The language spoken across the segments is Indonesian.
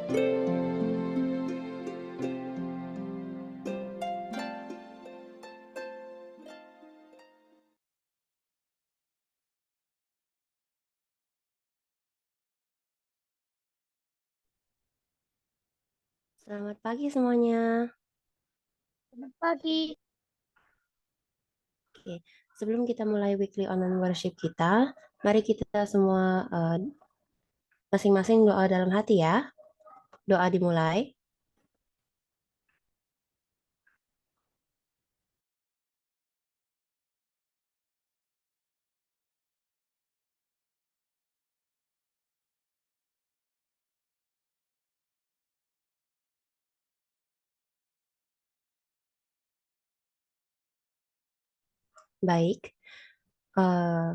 Selamat pagi semuanya. Selamat pagi. Oke, sebelum kita mulai weekly online worship kita, mari kita semua masing-masing doa dalam hati ya. Doa dimulai. Baik, eh,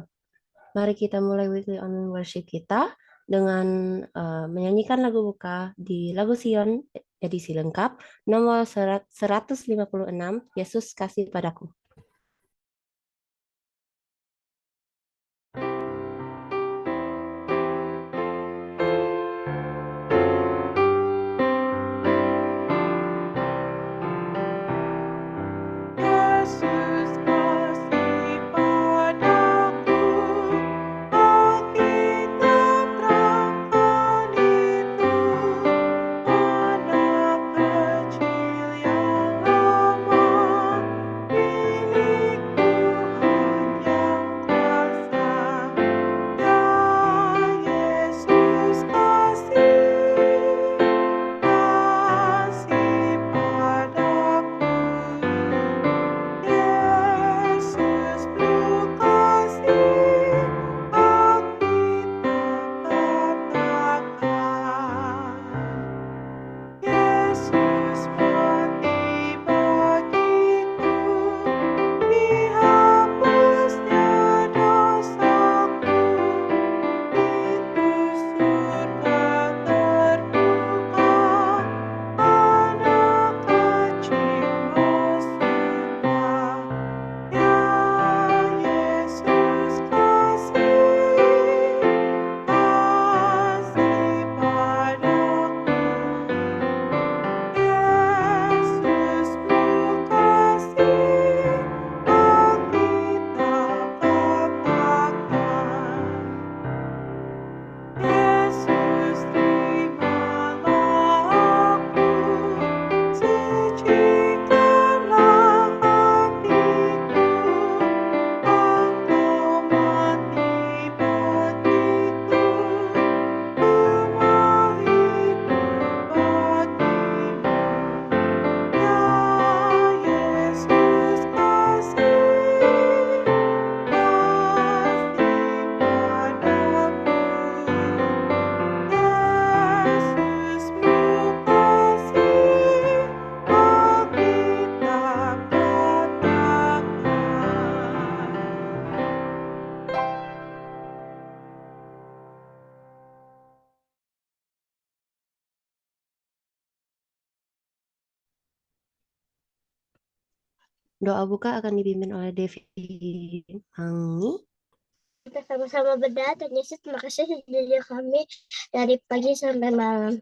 mari kita mulai weekly online worship kita dengan menyanyikan lagu buka di Lagu Sion edisi lengkap nomor 156, Yesus Kasih Padaku. Yesus kasih padaku, Alkitab terangkan itu, anak kecil yang lemah, milik Tuhan yang kuasa. Ya Yesus kasih padaku. Yesus penuh kasih, Alkitab katakan. Yesus mati bagiku, dihapusnya dosaku, pintu surga terbuka, anak kecil masuklah. Ya Yesus kasih padaku. Yesus penuh kasih, Alkitab katakan. Yesus terimalah aku, sucikanlah hatiku, Engkau mati bagiku, rumah hidup bagimu. Ya Yesus kasih padaku. Yesus penuh kasih, Alkitab katakan. Doa buka akan dipimpin oleh Devi Anggi. Kita sama-sama berdoa, Tuhan Yesus, terima kasih sudah kami dari pagi sampai malam.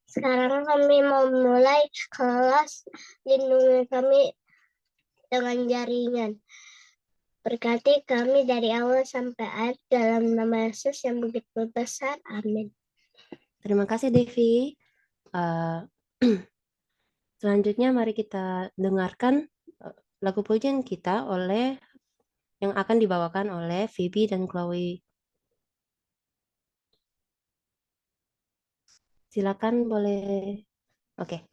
Sekarang kami mau mulai kelas, lindungi kami dengan jaringan. Berkati kami dari awal sampai akhir dalam nama Yesus yang begitu besar. Amin. Terima kasih Devi. Eh, Selanjutnya mari kita dengarkan lagu pujian kita yang akan dibawakan oleh Phoebe dan Chloe. Silakan boleh. Oke.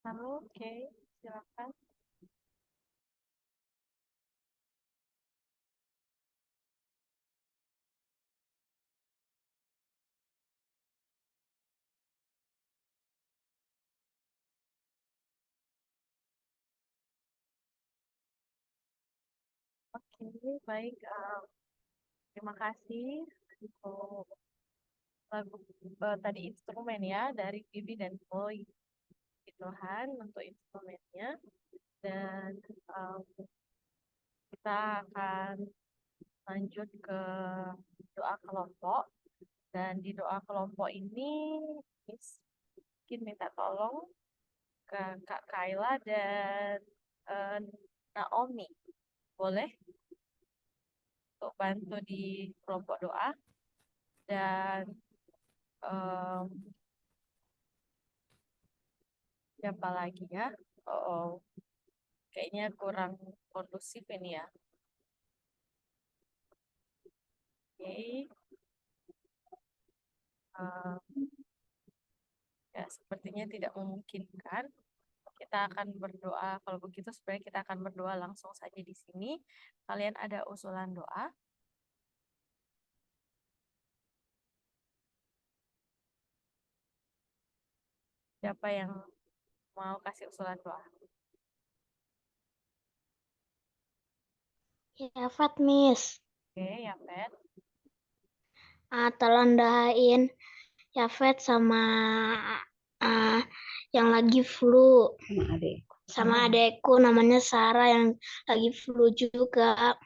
Halo, oke, silakan. Oke, baik. Terima kasih untuk lagu tadi instrumen ya dari Bibi dan Boy. Puji Tuhan untuk instrumennya dan um, kita akan lanjut ke doa kelompok dan di doa kelompok ini Miss mungkin minta tolong ke Kak Kayla dan eh, Naomi boleh untuk bantu di kelompok doa dan em, siapa lagi ya? Oh, kayaknya kurang kondusif ini ya. Oke, em, ya sepertinya tidak memungkinkan. Kita akan berdoa kalau begitu supaya kita akan berdoa langsung saja di sini. Kalian ada usulan doa? Siapa yang mau kasih usulan doa? Ya, Fat, Miss. Oke, ya Pet. Tolong doain Yafet sama ah, yang lagi flu. Sama adekku namanya Sarah yang lagi flu juga.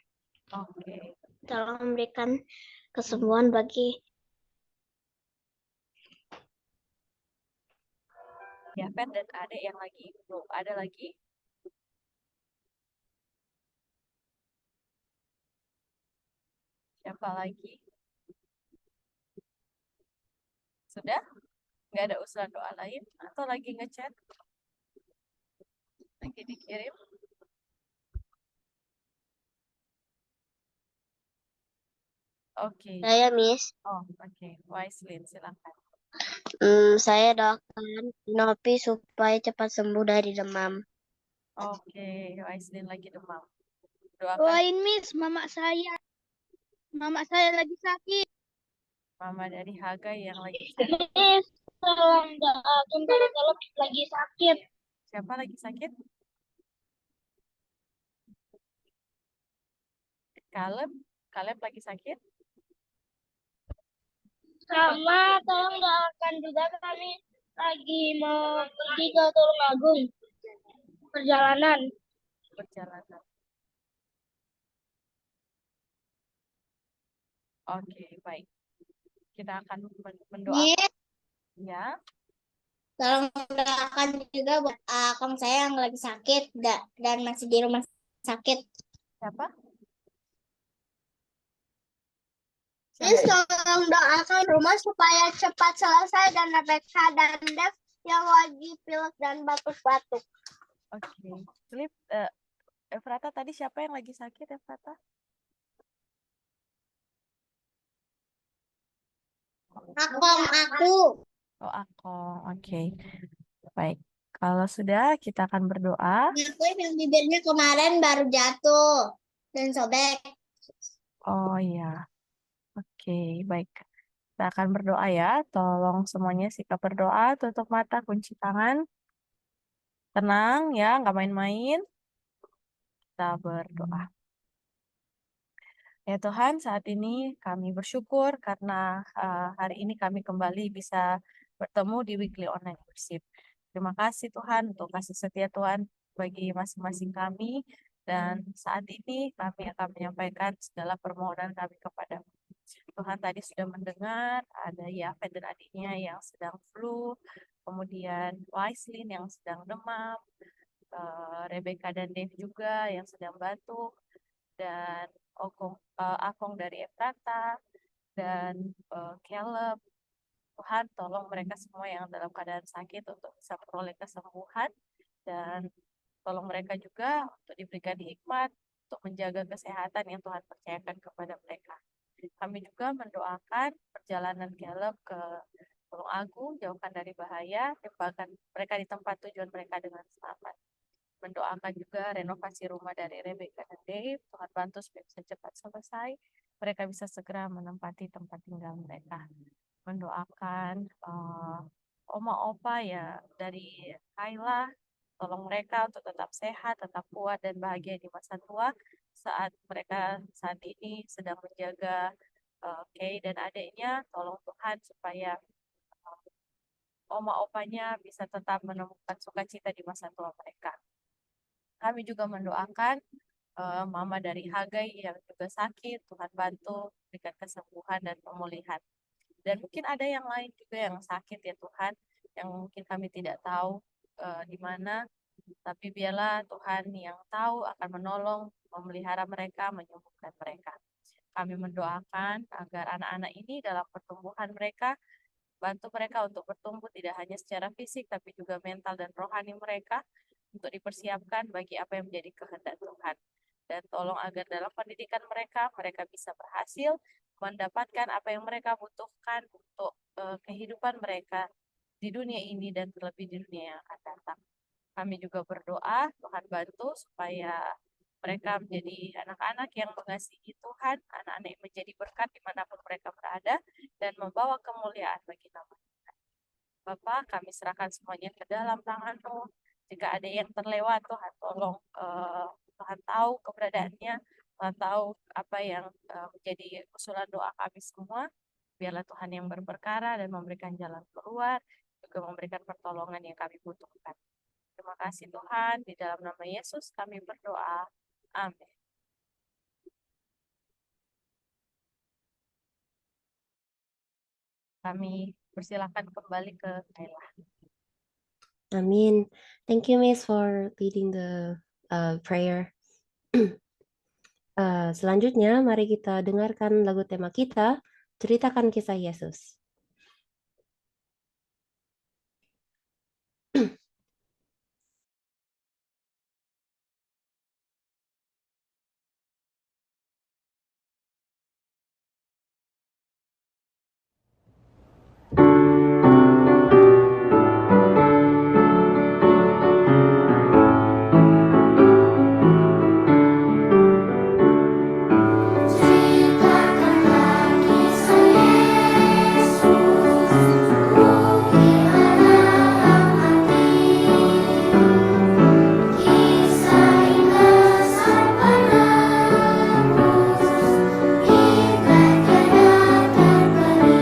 Oke, Tolong memberikan kesembuhan bagi ya Pet dan adek yang lagi flu. Ada lagi? Siapa lagi? Sudah? Nggak ada usulan doa lain? Atau lagi ngechat? Lagi dikirim? Oke. saya, Miss. Oh, oke. Waislin, silakan. Saya doakan Nopi supaya cepat sembuh dari demam. Oke, Waislin lagi demam. Doakan Doain Miss, mama saya lagi sakit. mama dari Haga yang lagi sakit. Miss, tolong doakan kalau lagi sakit. Siapa lagi sakit? Kaleb? Kaleb lagi sakit? Sama tolong doakan juga kami lagi mau pergi ke Tulungagung perjalanan. Perjalanan. Oke, baik. Kita akan mendoakan Yes, ya. tolong doakan juga buat akang saya yang lagi sakit dan masih di rumah sakit. Siapa? Miss, tolong doakan rumah supaya cepat selesai dan Rebecca dan Dev yang lagi pilek dan batuk-batuk. Oke. Philip, Efrata tadi siapa yang lagi sakit, Efrata? Aku. Oh, aku. Oke. Baik. Kalau sudah, kita akan berdoa. Aku yang bibirnya kemarin baru jatuh dan sobek. Oh iya. Oke, baik. Kita akan berdoa ya. Tolong semuanya sikap berdoa, tutup mata, kunci tangan. Tenang ya, nggak main-main. Kita berdoa. Ya Tuhan, saat ini kami bersyukur karena hari ini kami kembali bisa bertemu di Weekly Online Worship. Terima kasih Tuhan untuk kasih setia Tuhan bagi masing-masing kami. Dan saat ini kami akan menyampaikan segala permohonan kami kepada Tuhan tadi sudah mendengar, ada Yafet dan adiknya yang sedang flu, kemudian Waislin yang sedang demam, Rebecca dan Dave juga yang sedang batuk, dan Akong dari Efrata, dan Caleb. Tuhan tolong mereka semua yang dalam keadaan sakit untuk bisa peroleh kesembuhan, dan tolong mereka juga untuk diberikan hikmat untuk menjaga kesehatan yang Tuhan percayakan kepada mereka. Kami juga mendoakan perjalanan Caleb ke Gunung Agung, jauhkan dari bahaya, timpakan mereka di tempat tujuan mereka dengan selamat. Mendoakan juga renovasi rumah dari Rebecca dan Dave. Tuhan bantu supaya bisa cepat selesai. Mereka bisa segera menempati tempat tinggal mereka. Mendoakan oma opa ya dari Kayla, tolong mereka untuk tetap sehat, tetap kuat dan bahagia di masa tua saat mereka saat ini sedang menjaga Kay dan adiknya. Tolong Tuhan supaya oma opanya bisa tetap menemukan sukacita di masa tua mereka. Kami juga mendoakan mama dari Hagai yang juga sakit, Tuhan bantu berikan kesembuhan dan pemulihan. Dan mungkin ada yang lain juga yang sakit ya Tuhan, yang mungkin kami tidak tahu di mana, tapi biarlah Tuhan yang tahu akan menolong, memelihara mereka, menyembuhkan mereka. Kami mendoakan agar anak-anak ini dalam pertumbuhan mereka, bantu mereka untuk bertumbuh tidak hanya secara fisik, tapi juga mental dan rohani mereka, untuk dipersiapkan bagi apa yang menjadi kehendak Tuhan. Dan tolong agar dalam pendidikan mereka, mereka bisa berhasil mendapatkan apa yang mereka butuhkan untuk kehidupan mereka di dunia ini dan terlebih di dunia yang akan datang. Kami juga berdoa, Tuhan bantu supaya mereka menjadi anak-anak yang mengasihi Tuhan, anak-anak yang menjadi berkat dimanapun mereka berada, dan membawa kemuliaan bagi nama Tuhan. Bapak, kami serahkan semuanya ke dalam tangan-Mu. Jika ada yang terlewat, Tuhan tolong, Tuhan tahu keberadaannya, Tuhan tahu apa yang menjadi usulan doa kami semua. Biarlah Tuhan yang berperkara dan memberikan jalan keluar, juga memberikan pertolongan yang kami butuhkan. Terima kasih Tuhan, di dalam nama Yesus kami berdoa. Amin. Kami persilakan kembali ke Kayla. Amin. Thank you, Miss, for leading the prayer. Selanjutnya, mari kita dengarkan lagu tema kita, Ceritakan Kisah Yesus. Ceritakanlah kisah Yesus, ukirlah dalam hati, kisah indah sang penebus, hingga tiada terkini.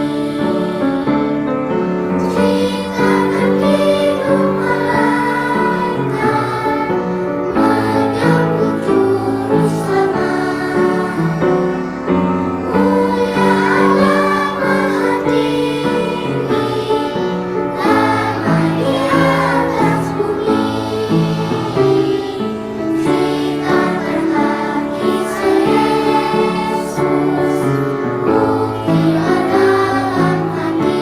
Ceritakan hidup malaikat menyambut juru selamat. Mulia Allah Maha Tinggi, damai di atas bumi. Ceritakanlah kisah Yesus, ukirlah dalam hati,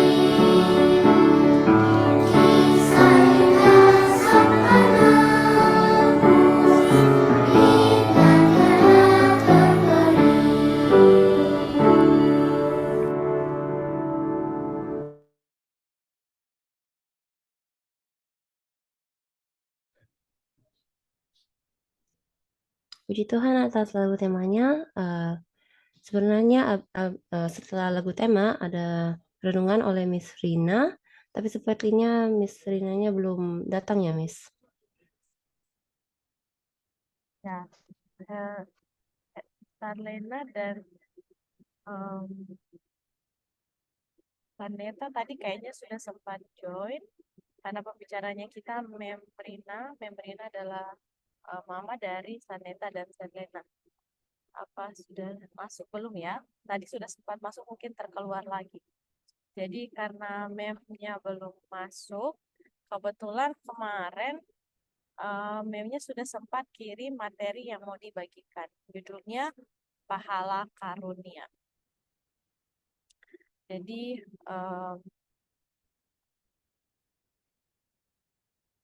kisah indah sang penebus, hingga tiada terkini. Puji Tuhan atas lagu temanya. Sebenarnya setelah lagu tema ada renungan oleh Miss Rina, tapi sepertinya Miss Rinanya belum datang ya, Miss. Ya, Starlena dan Vanessa tadi kayaknya sudah sempat join karena pembicaranya kita Membrina adalah mama dari Saneta dan Serlena. Apa sudah masuk belum ya? Tadi sudah sempat masuk, mungkin terkeluar lagi. Jadi karena memnya belum masuk, kebetulan kemarin memnya sudah sempat kirim materi yang mau dibagikan. Judulnya Pahala Karunia. Jadi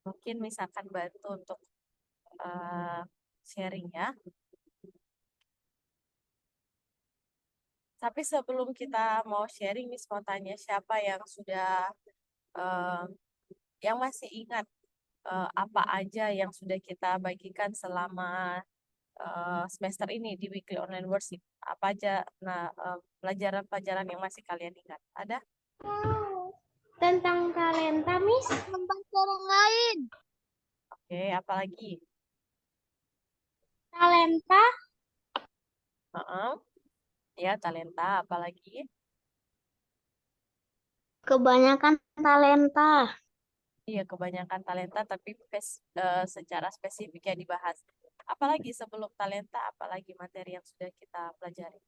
mungkin misalkan bantu untuk sharing ya. Tapi sebelum kita mau sharing, Miss mau tanya siapa yang sudah eh, yang masih ingat apa aja yang sudah kita bagikan selama semester ini di Weekly Online Worship. Apa aja pelajaran-pelajaran yang masih kalian ingat? Ada? Tentang talenta, Miss. Membantu orang lain. Oke, apa lagi? Talenta. Heeh. Ya, talenta, apa lagi? Kebanyakan talenta. Iya, kebanyakan talenta, tapi secara spesifik ya dibahas. Apalagi sebelum talenta, apalagi materi yang sudah kita pelajari?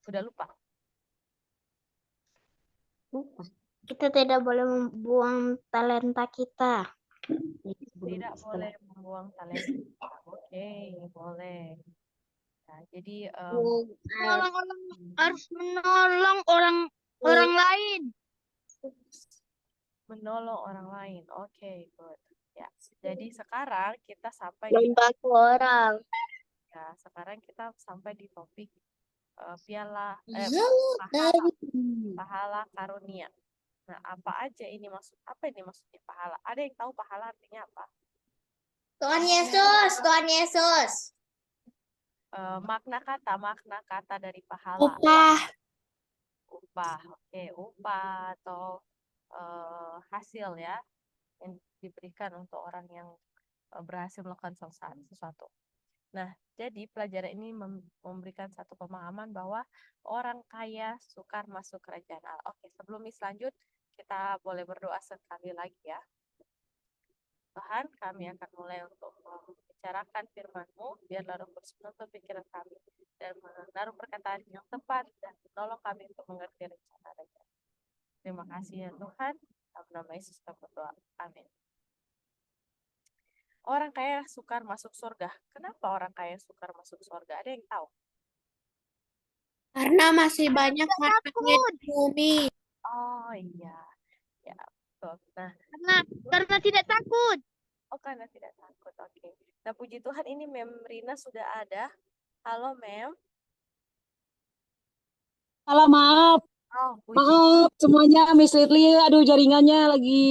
Udah lupa? Lupa. Kita tidak boleh membuang talenta kita. Tidak boleh membuang talenta. Oke, boleh. Nah, jadi Orang-orang harus menolong orang lain. menolong orang lain. Oke, good. Ya, jadi sekarang kita sampai di Membantu orang. ya, sekarang kita sampai di topik pahala karunia. Nah, apa ini maksudnya pahala? Ada yang tahu pahala artinya apa? Tuhan Yesus, Tuhan Yesus. Makna kata dari pahala. Upah. Upah, oke, upah atau hasil ya yang diberikan untuk orang yang berhasil melakukan sesuatu. Nah, jadi pelajaran ini memberikan satu pemahaman bahwa orang kaya sukar masuk kerajaan Allah. Oke, sebelum lanjut, kita boleh berdoa sekali lagi ya. Tuhan, kami akan mulai untuk membicarakan firman-Mu, biarlah Roh Kudus menuntun pikiran kami dan menaruh perkataan yang tepat dan menolong kami untuk mengerti rencana Raja. Terima kasih ya Tuhan, dalam nama Yesus kami berdoa. Amin. Orang kaya sukar masuk surga. Kenapa orang kaya sukar masuk surga? Ada yang tahu? Karena masih banyak hartanya di bumi. Oh iya, ya betul. Nah, Karena tidak takut. oh karena tidak takut. Oke. Nah, puji Tuhan ini Mem Rina sudah ada. Halo Mem. Halo, maaf. Oh, puji. Maaf semuanya, Miss Lidli. Aduh, jaringannya lagi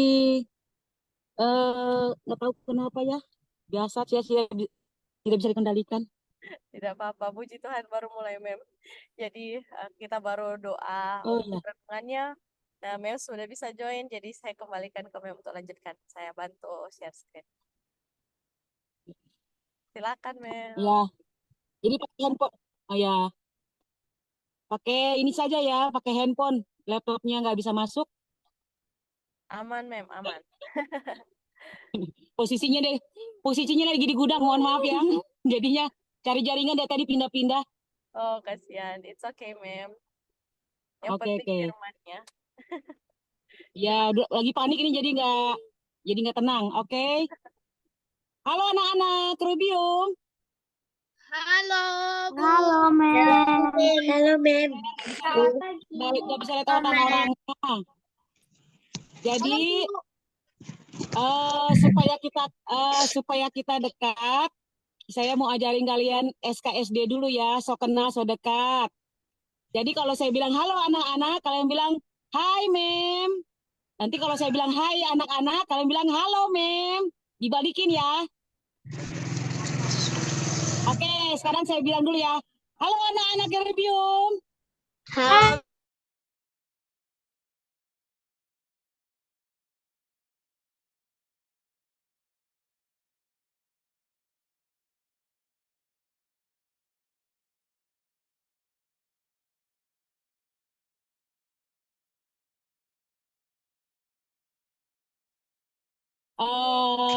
nggak tahu kenapa ya. Biasa sih tidak bisa dikendalikan. Tidak apa-apa, puji Tuhan baru mulai Mem. Jadi kita baru doa Oh untuk iya. renungannya. Nah, Mem sudah bisa join, jadi saya kembalikan ke Mem untuk lanjutkan. Saya bantu share screen. Silakan Mem. Ya. Jadi pakai handphone. Oh ya. Pakai ini saja ya, pakai handphone. Laptopnya nggak bisa masuk. Aman Mem, aman. Posisinya lagi di gudang, mohon maaf ya. Jadinya cari jaringan dari tadi pindah-pindah. Oh, kasihan. It's okay, Mem. Yang Oke, penting oke. firman-nya. Ya, lagi panik ini jadi nggak tenang. Oke. Halo anak-anak Rubium. Halo, Mem. Halo, Mem. Nggak bisa lihat orang-orangnya. Jadi supaya kita dekat, saya mau ajarin kalian SKSD dulu ya, so kenal so dekat. Jadi kalau saya bilang halo anak-anak, kalian bilang hai Mem. Nanti kalau saya bilang hai anak-anak, kalian bilang halo Mem. Dibalikin ya. Oke, sekarang saya bilang dulu ya. Halo anak-anak Rubium. Halo.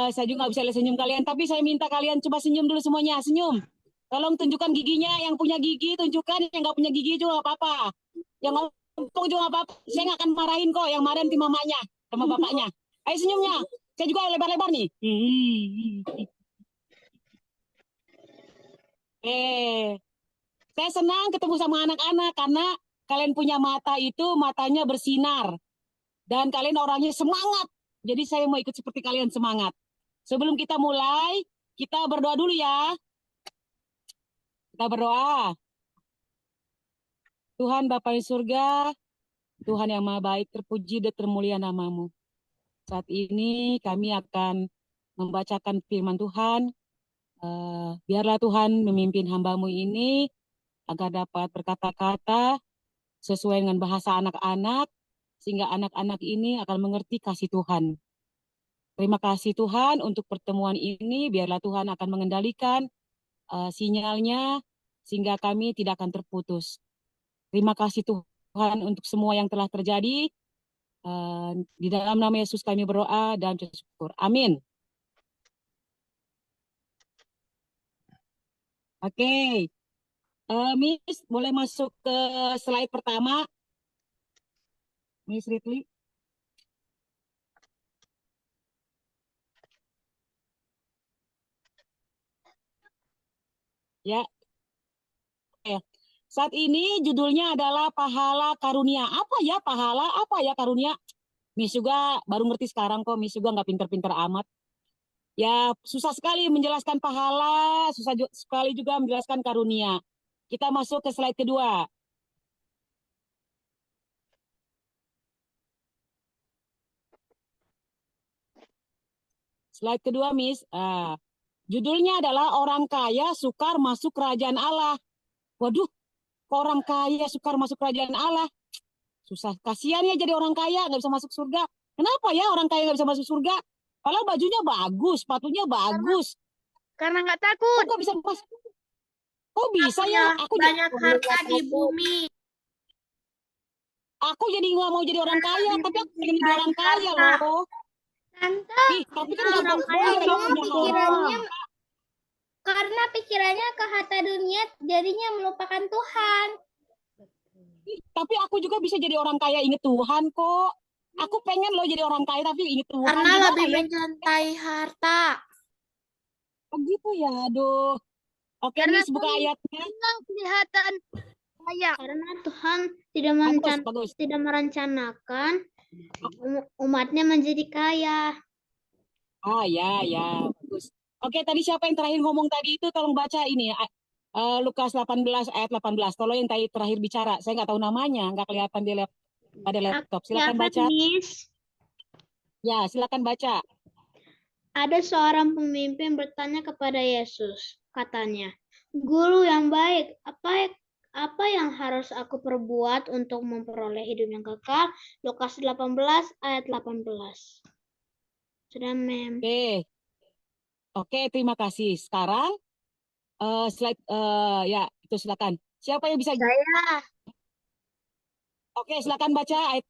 Saya juga nggak bisa lihat senyum kalian, tapi saya minta kalian coba senyum dulu semuanya. Senyum. Tolong tunjukkan giginya. Yang punya gigi tunjukkan, yang nggak punya gigi juga nggak apa-apa. Yang ngomong juga nggak apa-apa. Saya nggak akan marahin kok. Yang marahin nanti mamanya sama bapaknya. Ayo senyumnya. Saya juga lebar-lebar nih. Saya senang ketemu sama anak-anak karena kalian punya mata itu matanya bersinar dan kalian orangnya semangat. Jadi saya mau ikut seperti kalian semangat. Sebelum kita mulai, kita berdoa dulu ya. Kita berdoa. Tuhan Bapa di surga, Tuhan yang Maha Baik, terpuji dan termulia nama-Mu. Saat ini kami akan membacakan firman Tuhan. Biarlah Tuhan memimpin hamba-Mu ini agar dapat berkata-kata sesuai dengan bahasa anak-anak, sehingga anak-anak ini akan mengerti kasih Tuhan. Terima kasih Tuhan untuk pertemuan ini, biarlah Tuhan akan mengendalikan sinyalnya, sehingga kami tidak akan terputus. Terima kasih Tuhan untuk semua yang telah terjadi. Di dalam nama Yesus kami berdoa dan bersyukur. Amin. Oke. Miss, boleh masuk ke slide pertama. Miss Ridley. Ya. Oke. Saat ini judulnya adalah pahala karunia. Apa ya pahala? Apa ya karunia? Miss juga baru ngerti sekarang kok. Miss juga nggak pinter-pinter amat. Ya, susah sekali menjelaskan pahala, susah sekali juga menjelaskan karunia. Kita masuk ke slide kedua. Slide kedua, Miss. Judulnya adalah orang kaya sukar masuk kerajaan Allah. Waduh, kok orang kaya sukar masuk kerajaan Allah? Susah. Kasihan ya jadi orang kaya, nggak bisa masuk surga. Kenapa ya orang kaya nggak bisa masuk surga? Padahal bajunya bagus, sepatunya bagus. Karena nggak Kok takut. nggak bisa masuk? Kok bisa ya? Aku banyak harta di bumi. jadi nggak mau jadi orang kaya, tapi aku pengen jadi orang kaya loh. Tante, Ih, tapi kan nggak orang kaya boleh cuma punya pikirannya harta. karena pikirannya ke harta dunia jadinya melupakan Tuhan. Ih, tapi aku juga bisa jadi orang kaya inget Tuhan kok. Aku pengen loh jadi orang kaya tapi inget Tuhan. Karena Gimana lebih ya? mencintai harta. Oh gitu ya, aduh. Oke, Karena Miss, buka ayatnya. kelihatan kaya. Karena Tuhan Bagus. tidak merencanakan umatnya menjadi kaya. Ya, bagus. Oke, tadi siapa yang terakhir ngomong tadi itu tolong baca ini ya. Lukas 18 ayat 18. Tolong yang tadi terakhir bicara. Saya nggak tahu namanya, nggak kelihatan di pada laptop. Silakan baca. Miss? Ya, silakan baca. Ada seorang pemimpin bertanya kepada Yesus. Katanya, Guru yang baik, apa yang harus aku perbuat untuk memperoleh hidup yang kekal? Lukas 18 ayat 18. Sudah, Mem. Oke, terima kasih. Sekarang slide ya itu silakan. Siapa yang bisa? Saya. Oke, silakan baca ayat.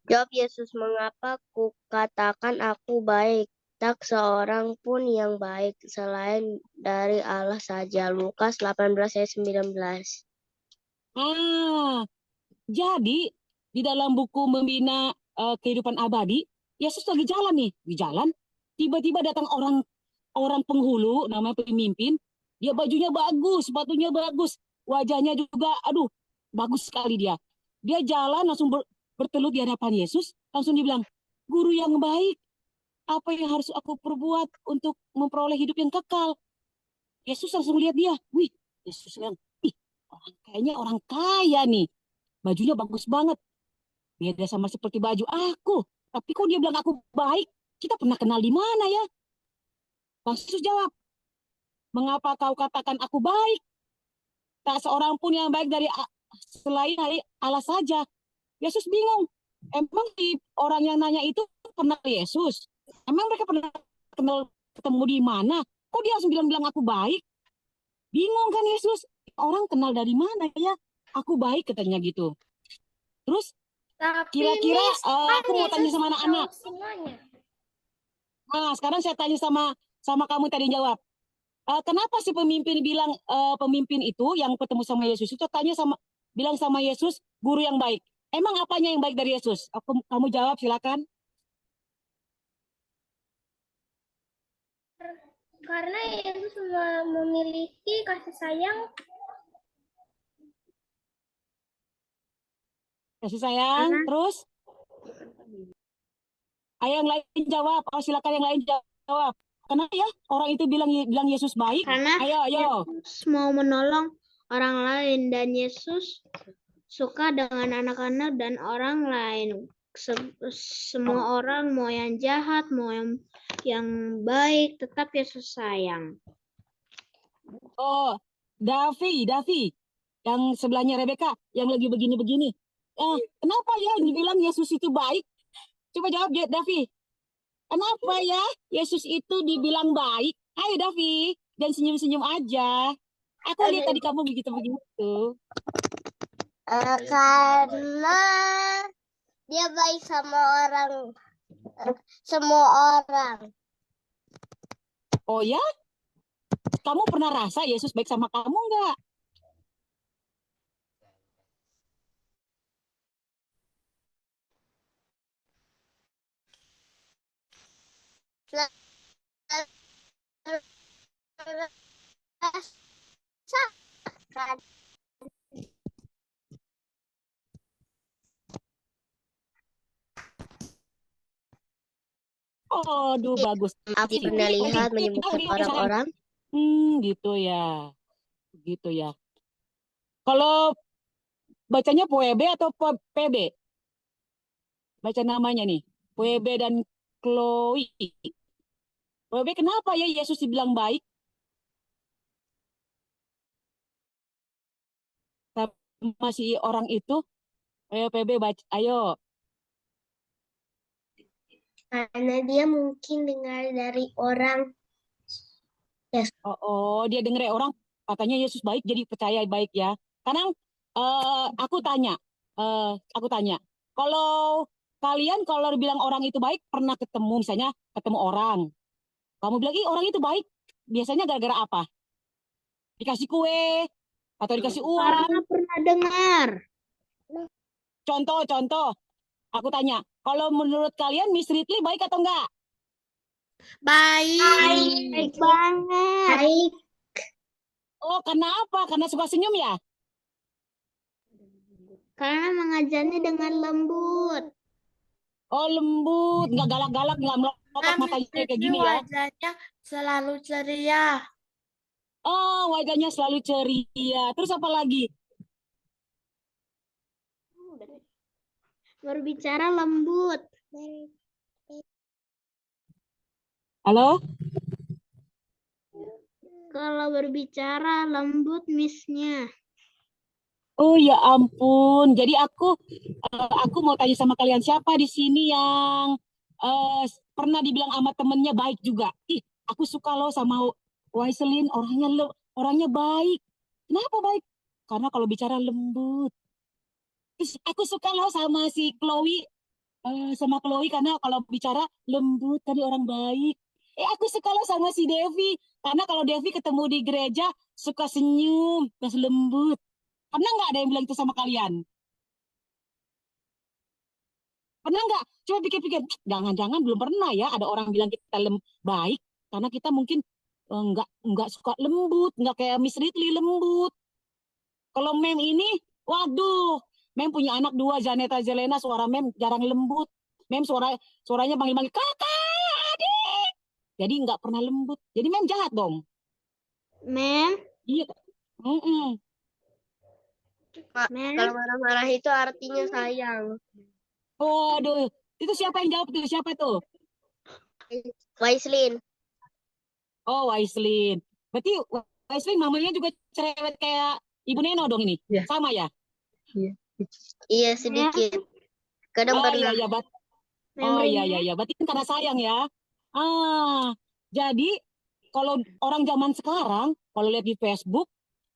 Jawab Yesus, mengapa kukatakan aku baik? Tak seorang pun yang baik selain dari Allah saja. Lukas 18 ayat 19. Jadi di dalam buku Membina Kehidupan Abadi, Yesus lagi jalan nih, di jalan. Tiba-tiba datang orang penghulu, namanya pemimpin. Dia bajunya bagus, sepatunya bagus, wajahnya juga, aduh, bagus sekali dia. Dia jalan langsung bertelut di hadapan Yesus, langsung dibilang, Guru yang baik, apa yang harus aku perbuat untuk memperoleh hidup yang kekal? Yesus langsung lihat dia, wih, Yesus bilang, ih, kayaknya orang kaya nih, bajunya bagus banget, beda sama seperti baju aku. Tapi kok dia bilang aku baik? Kita pernah kenal di mana ya? Yesus jawab, mengapa kau katakan aku baik? Tak seorang pun yang baik selain dari Allah saja. Yesus bingung. Emang orang yang nanya itu kenal Yesus? Emang mereka pernah ketemu di mana? Kok dia langsung bilang aku baik? Bingung kan Yesus? Orang kenal dari mana ya? Aku baik katanya gitu. Terus kira-kira aku mau tanya sama anak-anak. Nah, sekarang saya tanya sama kamu tadi jawab. Kenapa si pemimpin bilang pemimpin itu yang ketemu sama Yesus itu bilang sama Yesus guru yang baik. Emang apanya yang baik dari Yesus? Kamu jawab silakan. Karena Yesus memiliki kasih sayang. Kasih sayang. Terus? Ayo yang lain jawab. Silakan yang lain jawab. Kenapa ya orang itu bilang Yesus baik? Karena Ayo. Yesus mau menolong orang lain dan Yesus suka dengan anak-anak dan orang lain. Semua orang mau yang jahat, mau yang baik, tetap Yesus sayang. Oh, Davi, yang sebelahnya Rebecca, yang lagi begini-begini. Kenapa ya dibilang Yesus itu baik? Coba jawab, Davi. Kenapa ya Yesus itu dibilang baik? Ayo, Davi, jangan senyum-senyum aja. Aku lihat tadi kamu begitu-begitu. Karena dia baik sama semua orang. Oh ya? Kamu pernah rasa Yesus baik sama kamu nggak? Aduh, bagus. Aku pernah lihat menyembuhkan orang-orang. Gitu ya. Kalau bacanya PWB atau PB? Baca namanya nih, PWB dan Chloe. PWB kenapa ya Yesus dibilang baik? Sama si orang itu? Ayo PB baca, ayo. Karena dia mungkin dengar dari orang. Dia dengar orang katanya Yesus baik, jadi percaya baik ya. Karena aku tanya, kalau kalian kalau bilang orang itu baik, pernah ketemu misalnya ketemu orang, kamu bilang ih orang itu baik, biasanya gara-gara apa? Dikasih kue atau dikasih uang? Karena pernah dengar. Contoh, aku tanya, kalau menurut kalian Miss Ridley baik atau enggak? Baik banget. Baik. Oh, karena apa? Karena suka senyum ya? Karena mengajarnya dengan lembut. Oh, lembut, nggak galak-galak, nggak melotot matanya kayak gini ya. Wajahnya selalu ceria. Oh, wajahnya selalu ceria. Terus apa lagi? Berbicara lembut. Halo? Kalau berbicara lembut Miss-nya. Oh ya ampun. Jadi aku mau tanya sama kalian, siapa di sini yang pernah dibilang sama temennya baik juga? Ih, aku suka loh sama Waiselin, orangnya baik. Kenapa baik? Karena kalau bicara lembut. Terus aku suka loh sama si Chloe, karena kalau bicara lembut, tadi orang baik. Aku suka loh sama si Devi, karena kalau Devi ketemu di gereja suka senyum, terus lembut. Pernah nggak ada yang bilang itu sama kalian? Pernah nggak? Coba pikir-pikir. Jangan-jangan belum pernah ya ada orang bilang kita baik, karena kita mungkin nggak suka lembut, nggak kayak Miss Ridley lembut. Kalau Mem ini, waduh, Mem punya anak 2, Janeta Zelena, suara Mem jarang lembut. Mem suaranya panggil-panggil kakak, adik. Jadi nggak pernah lembut. Jadi Mem jahat dong. Mem, Iya. Mem. Kalau marah-marah itu artinya sayang. Waduh, itu siapa yang jawab tuh? Siapa tuh? Waislin. Oh, Waislin. Berarti Waislin mamanya juga cerewet kayak Ibu Neno dong ini? Iya. Sama ya? Iya sedikit. Kadang pernah. Iya. Iya. Berarti kan karena sayang ya. Jadi kalau orang zaman sekarang, kalau lihat di Facebook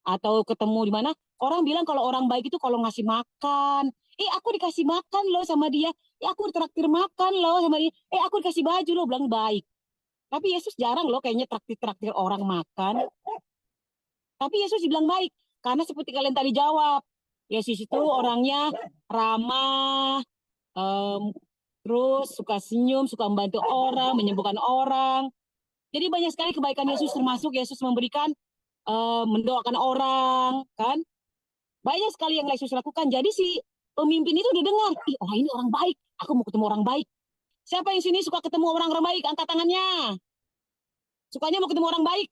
atau ketemu di mana, orang bilang kalau orang baik itu kalau ngasih makan. Aku dikasih makan loh sama dia. Aku ditraktir makan loh sama dia. Aku dikasih baju loh, bilang baik. Tapi Yesus jarang loh kayaknya traktir orang makan. Tapi Yesus dibilang baik. Karena seperti kalian tadi jawab, Yesus itu orangnya ramah, terus suka senyum, suka membantu orang, menyembuhkan orang. Jadi banyak sekali kebaikan Yesus, termasuk Yesus memberikan, mendoakan orang, kan? Banyak sekali yang Yesus lakukan. Jadi si pemimpin itu udah dengar, orang ini orang baik, aku mau ketemu orang baik. Siapa yang sini suka ketemu orang baik? Angkat tangannya. Sukanya mau ketemu orang baik.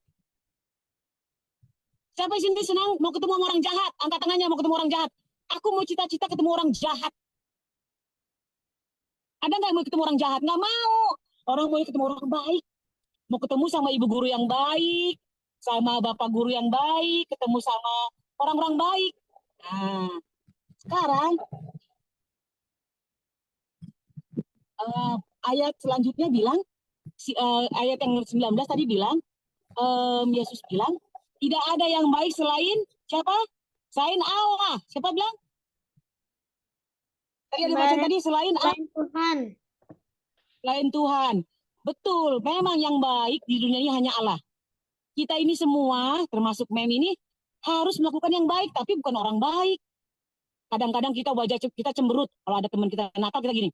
Siapa di sini senang mau ketemu sama orang jahat? Angkat tangannya mau ketemu orang jahat. Aku mau cita-cita ketemu orang jahat. Ada nggak yang mau ketemu orang jahat? Nggak mau. Orang mau ketemu orang baik. Mau ketemu sama ibu guru yang baik, sama bapak guru yang baik, ketemu sama orang-orang baik. Nah, sekarang ayat selanjutnya bilang, ayat yang 19 tadi bilang, Yesus bilang, tidak ada yang baik selain siapa? Selain Allah. Siapa bilang? Tadi ada bacaan tadi selain Tuhan. Selain Tuhan. Betul, memang yang baik di dunia ini hanya Allah. Kita ini semua, termasuk Mem ini, harus melakukan yang baik, tapi bukan orang baik. Kadang-kadang kita wajah kita cemberut. Kalau ada teman kita nakal, kita gini.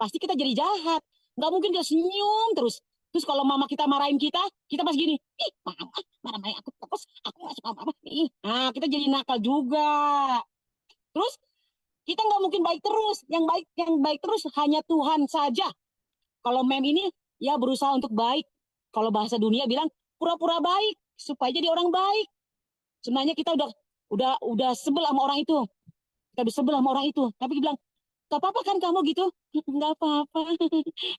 Pasti kita jadi jahat. Nggak mungkin kita senyum terus. Terus kalau mama kita marahin kita pas gini. Ih, mama marah-marahin aku terus. Aku nggak suka mama. Nah, kita jadi nakal juga. Terus kita nggak mungkin baik terus. Yang baik terus hanya Tuhan saja. Kalau Mem ini ya berusaha untuk baik. Kalau bahasa dunia bilang pura-pura baik supaya jadi orang baik. Sebenarnya kita udah sebel sama orang itu. Kita udah sebel sama orang itu. Tapi dia bilang, gak apa-apa kan kamu gitu? Gak apa-apa.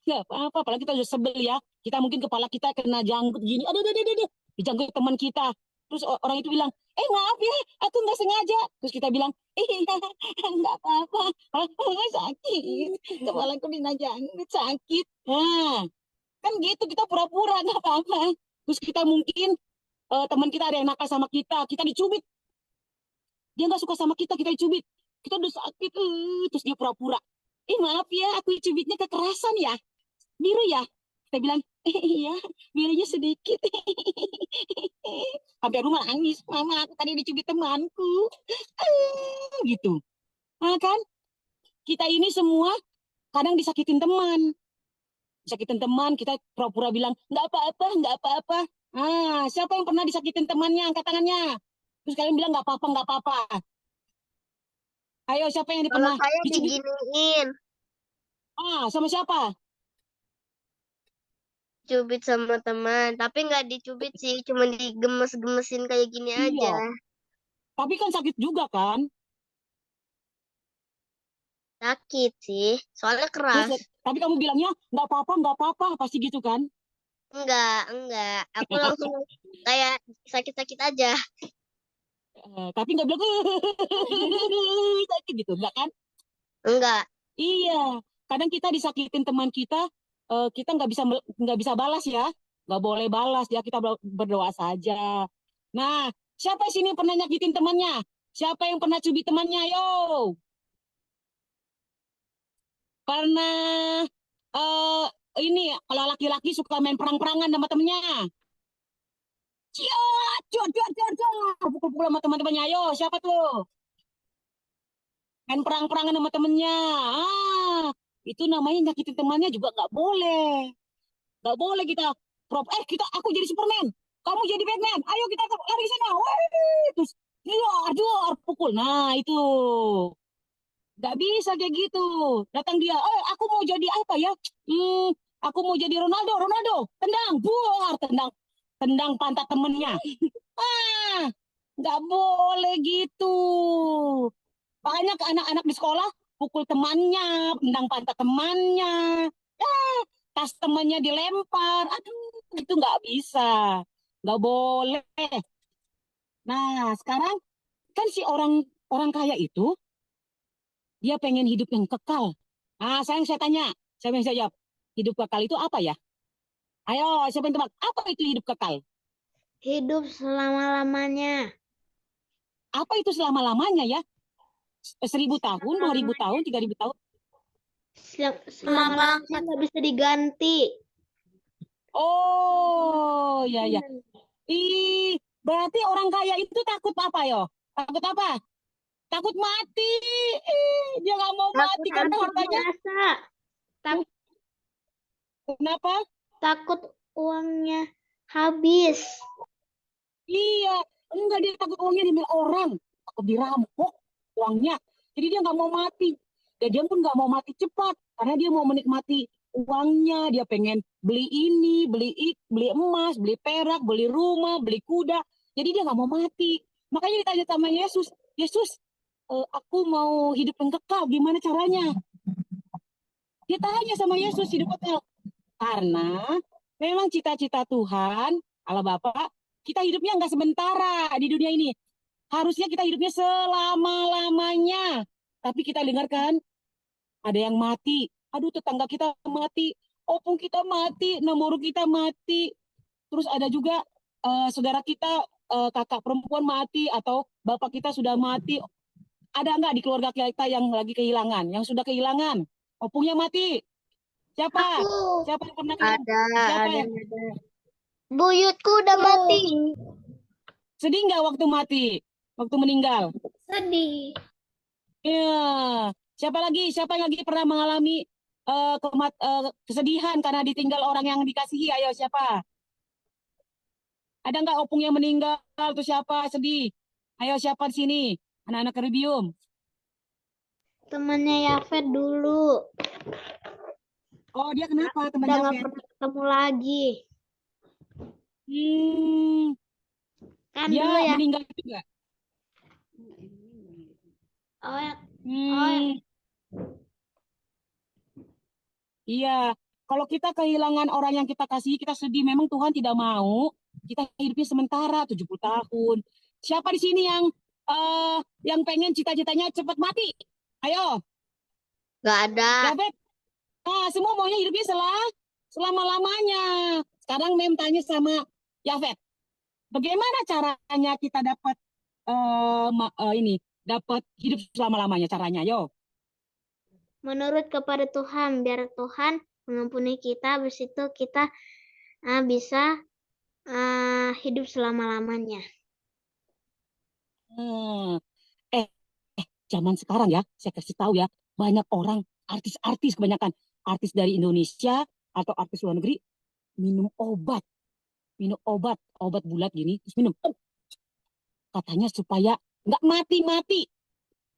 Gak apa-apa. Apalagi kita udah sebel ya. Kita mungkin kepala kita kena janggut gini. Aduh. Dijanggut teman kita. Terus orang itu bilang, maaf ya, aku nggak sengaja. Terus kita bilang, nggak apa-apa. Sakit. Kepalaku kena janggut, sakit. Nah, kan gitu, kita pura-pura nggak apa-apa. Terus kita mungkin, teman kita ada yang nakal sama kita dicubit. Dia nggak suka sama kita dicubit. Kita udah sakit, terus dia pura-pura. Maaf ya, aku cubitnya kekerasan ya. Biru ya. Kita bilang, iya, birunya sedikit. Sampai rumah nangis, mama aku tadi dicubit temanku. Gitu. Nah kan, kita ini semua kadang disakitin teman. Disakitin teman, kita pura-pura bilang, nggak apa-apa. Ah, siapa yang pernah disakitin temannya? Angkat tangannya. Terus kalian bilang, nggak apa-apa. Ayo, siapa yang Kalau pernah saya dicubit? diginiin, Sama siapa? cubit sama teman. Tapi nggak dicubit sih, cuma digemes-gemesin kayak gini aja. Iya. Tapi kan sakit juga kan? Sakit sih, soalnya keras. Tapi kamu bilangnya nggak apa-apa, pasti gitu kan? Enggak. Aku langsung kayak sakit-sakit aja. Tapi nggak bilang sakit gitu, nggak kan? Enggak. Iya. Kadang kita disakitin teman kita, kita nggak bisa balas ya, nggak boleh balas ya, kita berdoa saja. Nah, siapa sini yang pernah nyakitin temannya? Siapa yang pernah cubit temannya? Yo, pernah ini kalau laki-laki suka main perang-perangan sama temennya. Pukul-pukul sama teman-temannya. Ayo, siapa tuh? Main perang-perangan sama temennya. Itu namanya nyakitin temannya juga nggak boleh. Nggak boleh kita aku jadi Superman. Kamu jadi Batman. Ayo kita lari sana. Wih, terus juar pukul. Nah, itu. Nggak bisa kayak gitu. Datang dia, aku mau jadi apa ya? Aku mau jadi Ronaldo. Tendang, buar, tendang pantat temennya. Nggak boleh gitu. Banyak anak-anak di sekolah pukul temannya, tendang pantat temannya. Tas temannya dilempar. Aduh, itu nggak bisa. Nggak boleh. Nah, sekarang kan si orang orang kaya itu, dia pengen hidup yang kekal. Saya tanya, siapa yang saya jawab? Hidup kekal itu apa ya? Ayo, siapa yang tebak? Apa itu hidup kekal? Hidup selama-lamanya. Apa itu selama-lamanya ya? 1000 tahun, 2000 tahun, 3000 tahun? Selama-lamanya nggak bisa diganti. Oh, ya. Berarti orang kaya itu takut apa yo? Takut apa? Takut mati. Dia nggak mau mati karena hartanya. Kenapa? Takut uangnya habis. Iya, enggak, dia takut uangnya diambil orang, takut dirampok uangnya. Jadi dia nggak mau mati. Dan dia pun nggak mau mati cepat karena dia mau menikmati uangnya, dia pengen beli ini, beli emas, beli perak, beli rumah, beli kuda. Jadi dia nggak mau mati. Makanya ditanya sama Yesus, Yesus, aku mau hidup yang kekal, gimana caranya? Dia tanya sama Yesus hidup kekal. Karena memang cita-cita Tuhan, Allah Bapa, kita hidupnya nggak sementara di dunia ini. Harusnya kita hidupnya selama-lamanya. Tapi kita dengarkan, ada yang mati. Aduh, tetangga kita mati. Opung kita mati, nomor kita mati. Terus ada juga saudara kita, kakak perempuan mati, atau bapak kita sudah mati. Ada nggak di keluarga kita yang lagi kehilangan, yang sudah kehilangan? Opungnya mati. Siapa? Aku. Siapa yang pernah kehilangan? Siapa yang Buyutku udah mati. sedih nggak waktu mati? Waktu meninggal? Sedih. Iya. Siapa lagi? Siapa yang lagi pernah mengalami kesedihan karena ditinggal orang yang dikasihi? Ayo siapa? Ada nggak opung yang meninggal tuh siapa sedih? Ayo siapa di sini? Anak-anak Karibium. Temannya Yafet dulu. Oh dia kenapa Udah temannya nggak Fet? pernah ketemu lagi. Hmm, Kan dia dulu ya. meninggal juga. Oh ya. Hmm, iya. Kalau kita kehilangan orang yang kita kasihi, kita sedih. Memang Tuhan tidak mau kita hidupnya sementara 70 tahun. Siapa di sini yang pengen cita-citanya cepat mati? Ayo, Nggak ada. ya Bet. Ah, semua maunya hidupnya selama-lamanya. Sekarang Mem tanya sama Yafet, bagaimana caranya kita dapat ini dapat hidup selama-lamanya caranya? Yo. Menurut kepada Tuhan, biar Tuhan mengampuni kita, habis itu kita bisa hidup selama-lamanya. Hmm. Eh, zaman sekarang ya, saya kasih tahu ya, banyak orang artis-artis kebanyakan artis dari Indonesia atau artis luar negeri minum obat bulat gini, terus minum. Katanya supaya nggak mati-mati.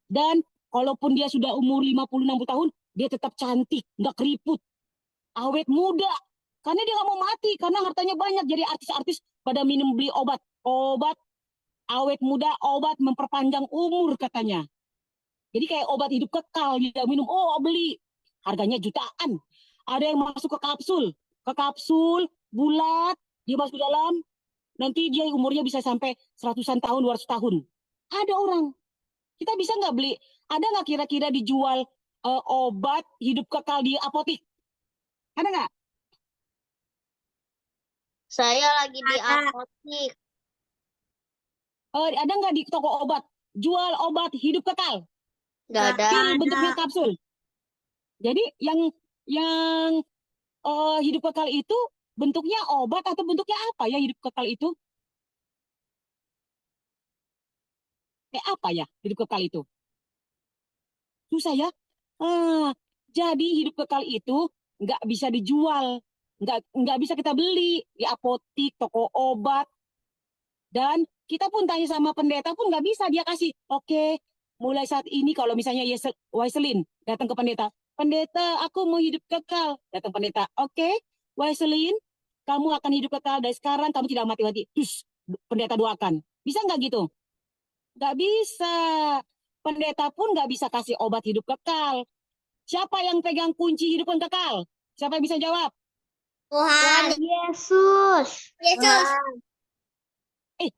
Dan kalaupun dia sudah umur 50-60 tahun, dia tetap cantik, nggak keriput, awet muda. Karena dia nggak mau mati, karena hartanya banyak. Jadi artis-artis pada minum beli obat awet muda, obat memperpanjang umur katanya. Jadi kayak obat hidup kekal dia minum. Oh beli, harganya jutaan. Ada yang masuk ke kapsul bulat, dia masuk dalam. Nanti dia umurnya bisa sampai 100-an tahun, 200 tahun. Ada orang. Kita bisa nggak beli? Ada nggak kira-kira dijual obat hidup kekal di apotik? Ada nggak? Saya lagi di apotik. Ada nggak di toko obat? Jual obat hidup kekal? Nggak ada. Pil bentuknya kapsul. Jadi yang hidup kekal itu bentuknya obat atau bentuknya apa ya hidup kekal itu? Kayak apa ya hidup kekal itu? Susah ya. Ah, jadi hidup kekal itu nggak bisa dijual, nggak bisa kita beli di apotik, toko obat. Dan kita pun tanya sama pendeta pun nggak bisa dia kasih. Oke, mulai saat ini kalau misalnya Waiselin datang ke pendeta, pendeta aku mau hidup kekal. Datang pendeta, oke, Waiselin, kamu akan hidup kekal dari sekarang, kamu tidak mati-mati. Terus pendeta doakan. Bisa nggak gitu? Nggak bisa. Pendeta pun nggak bisa kasih obat hidup kekal. Siapa yang pegang kunci hidup yang kekal? Siapa yang bisa jawab? Tuhan Yesus. Yesus.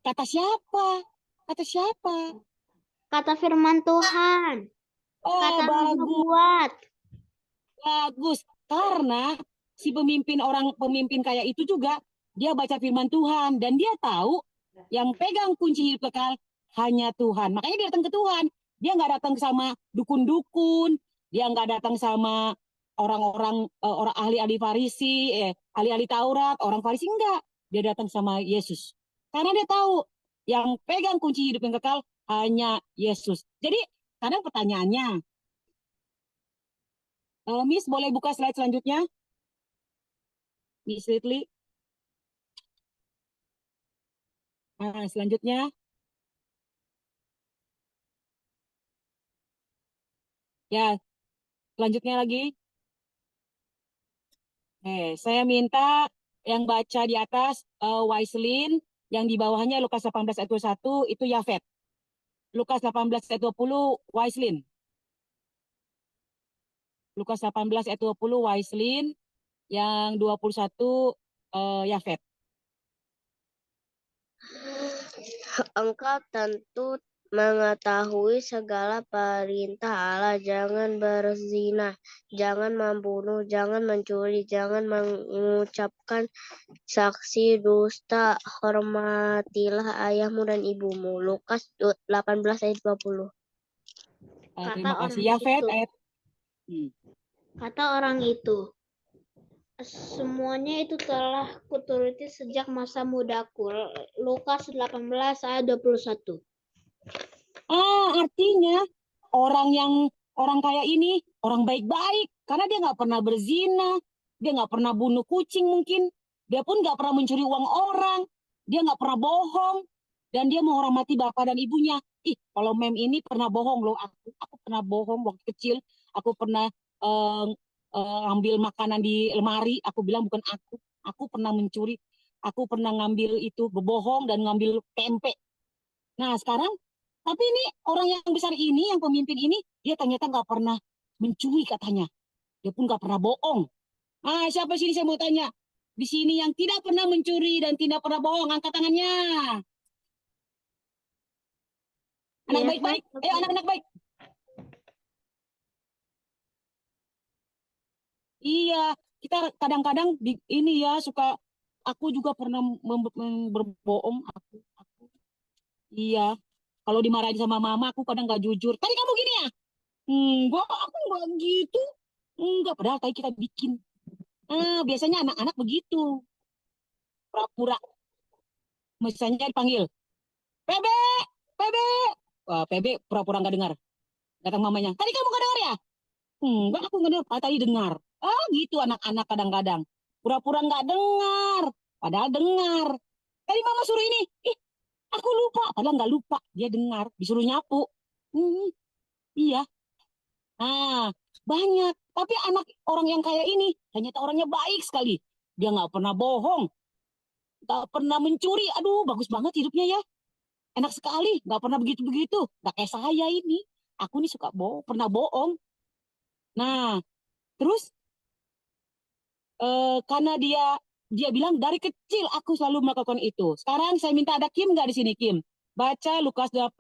Kata siapa? Kata siapa? Kata firman Tuhan. Oh, Kata bagus. nubuat. Bagus. Karena si pemimpin kaya itu juga dia baca firman Tuhan dan dia tahu yang pegang kunci hidup kekal hanya Tuhan. Makanya dia datang ke Tuhan. Dia nggak datang sama dukun-dukun, dia nggak datang sama orang-orang orang ahli-ahli Farisi, ahli-ahli Taurat, orang Farisi enggak. Dia datang sama Yesus. Karena dia tahu yang pegang kunci hidup yang kekal hanya Yesus. Jadi, kadang pertanyaannya, Miss, boleh buka slide selanjutnya? Miss Litli. Nah, selanjutnya. Ya, selanjutnya lagi. Saya minta yang baca di atas Waislin, yang di bawahnya Lukas 18 ayat 21 itu Yafet. Lukas 18 ayat 20 Waislin. Lukas 18 ayat 20 Waislin, yang 21 Yafet. Engkau tentu mengetahui segala perintah Allah, jangan berzina, jangan membunuh, jangan mencuri, jangan mengucapkan saksi dusta, hormatilah ayahmu dan ibumu. Lukas 18 ayat 20. Terima Kata kasih. orang Yafet itu. ayat Kata orang itu, semuanya itu telah kuturuti sejak masa mudaku. Lukas 18 ayat 21. Artinya orang kaya ini orang baik-baik karena dia nggak pernah berzina, dia nggak pernah bunuh kucing mungkin, dia pun nggak pernah mencuri uang orang, dia nggak pernah bohong, dan dia menghormati bapak dan ibunya. Kalau mem ini pernah bohong loh, aku pernah bohong waktu kecil, aku pernah eh, ambil makanan di lemari, aku bilang bukan aku pernah mencuri, aku pernah ngambil itu berbohong dan ngambil tempe. Nah sekarang, tapi ini orang yang besar ini, yang pemimpin ini, dia ternyata nggak pernah mencuri katanya. Dia pun nggak pernah bohong. Siapa sini saya mau tanya? Di sini yang tidak pernah mencuri dan tidak pernah bohong, angkat tangannya. Anak Iya, baik-baik. Ayo anak-anak baik. Iya, kita kadang-kadang ini ya suka, aku juga pernah berbohong. Aku. Iya, kalau dimarahin sama mama, aku kadang nggak jujur. Tadi kamu gini ya? Enggak, aku enggak gitu. Enggak, padahal tadi kita bikin. Biasanya anak-anak begitu. Pura-pura. Misalnya dipanggil, Pebe, Pebe. Wah, Pebe pura-pura nggak dengar. Datang mamanya, tadi kamu nggak dengar ya? Enggak, aku nggak dengar. Tadi dengar. Gitu anak-anak kadang-kadang. Pura-pura nggak dengar. Padahal dengar. Tadi mama suruh ini. Aku lupa. Padahal nggak lupa. Dia dengar. Disuruh nyapu. Iya. Nah, banyak. Tapi anak orang yang kaya ini ternyata orangnya baik sekali. Dia nggak pernah bohong, nggak pernah mencuri. Aduh, bagus banget hidupnya ya. Enak sekali, nggak pernah begitu-begitu. Nggak kayak saya ini. Aku nih suka bohong, pernah bohong. Nah, terus karena dia bilang dari kecil aku selalu melakukan itu. Sekarang saya minta ada Kim nggak di sini, Kim? Baca Lukas 18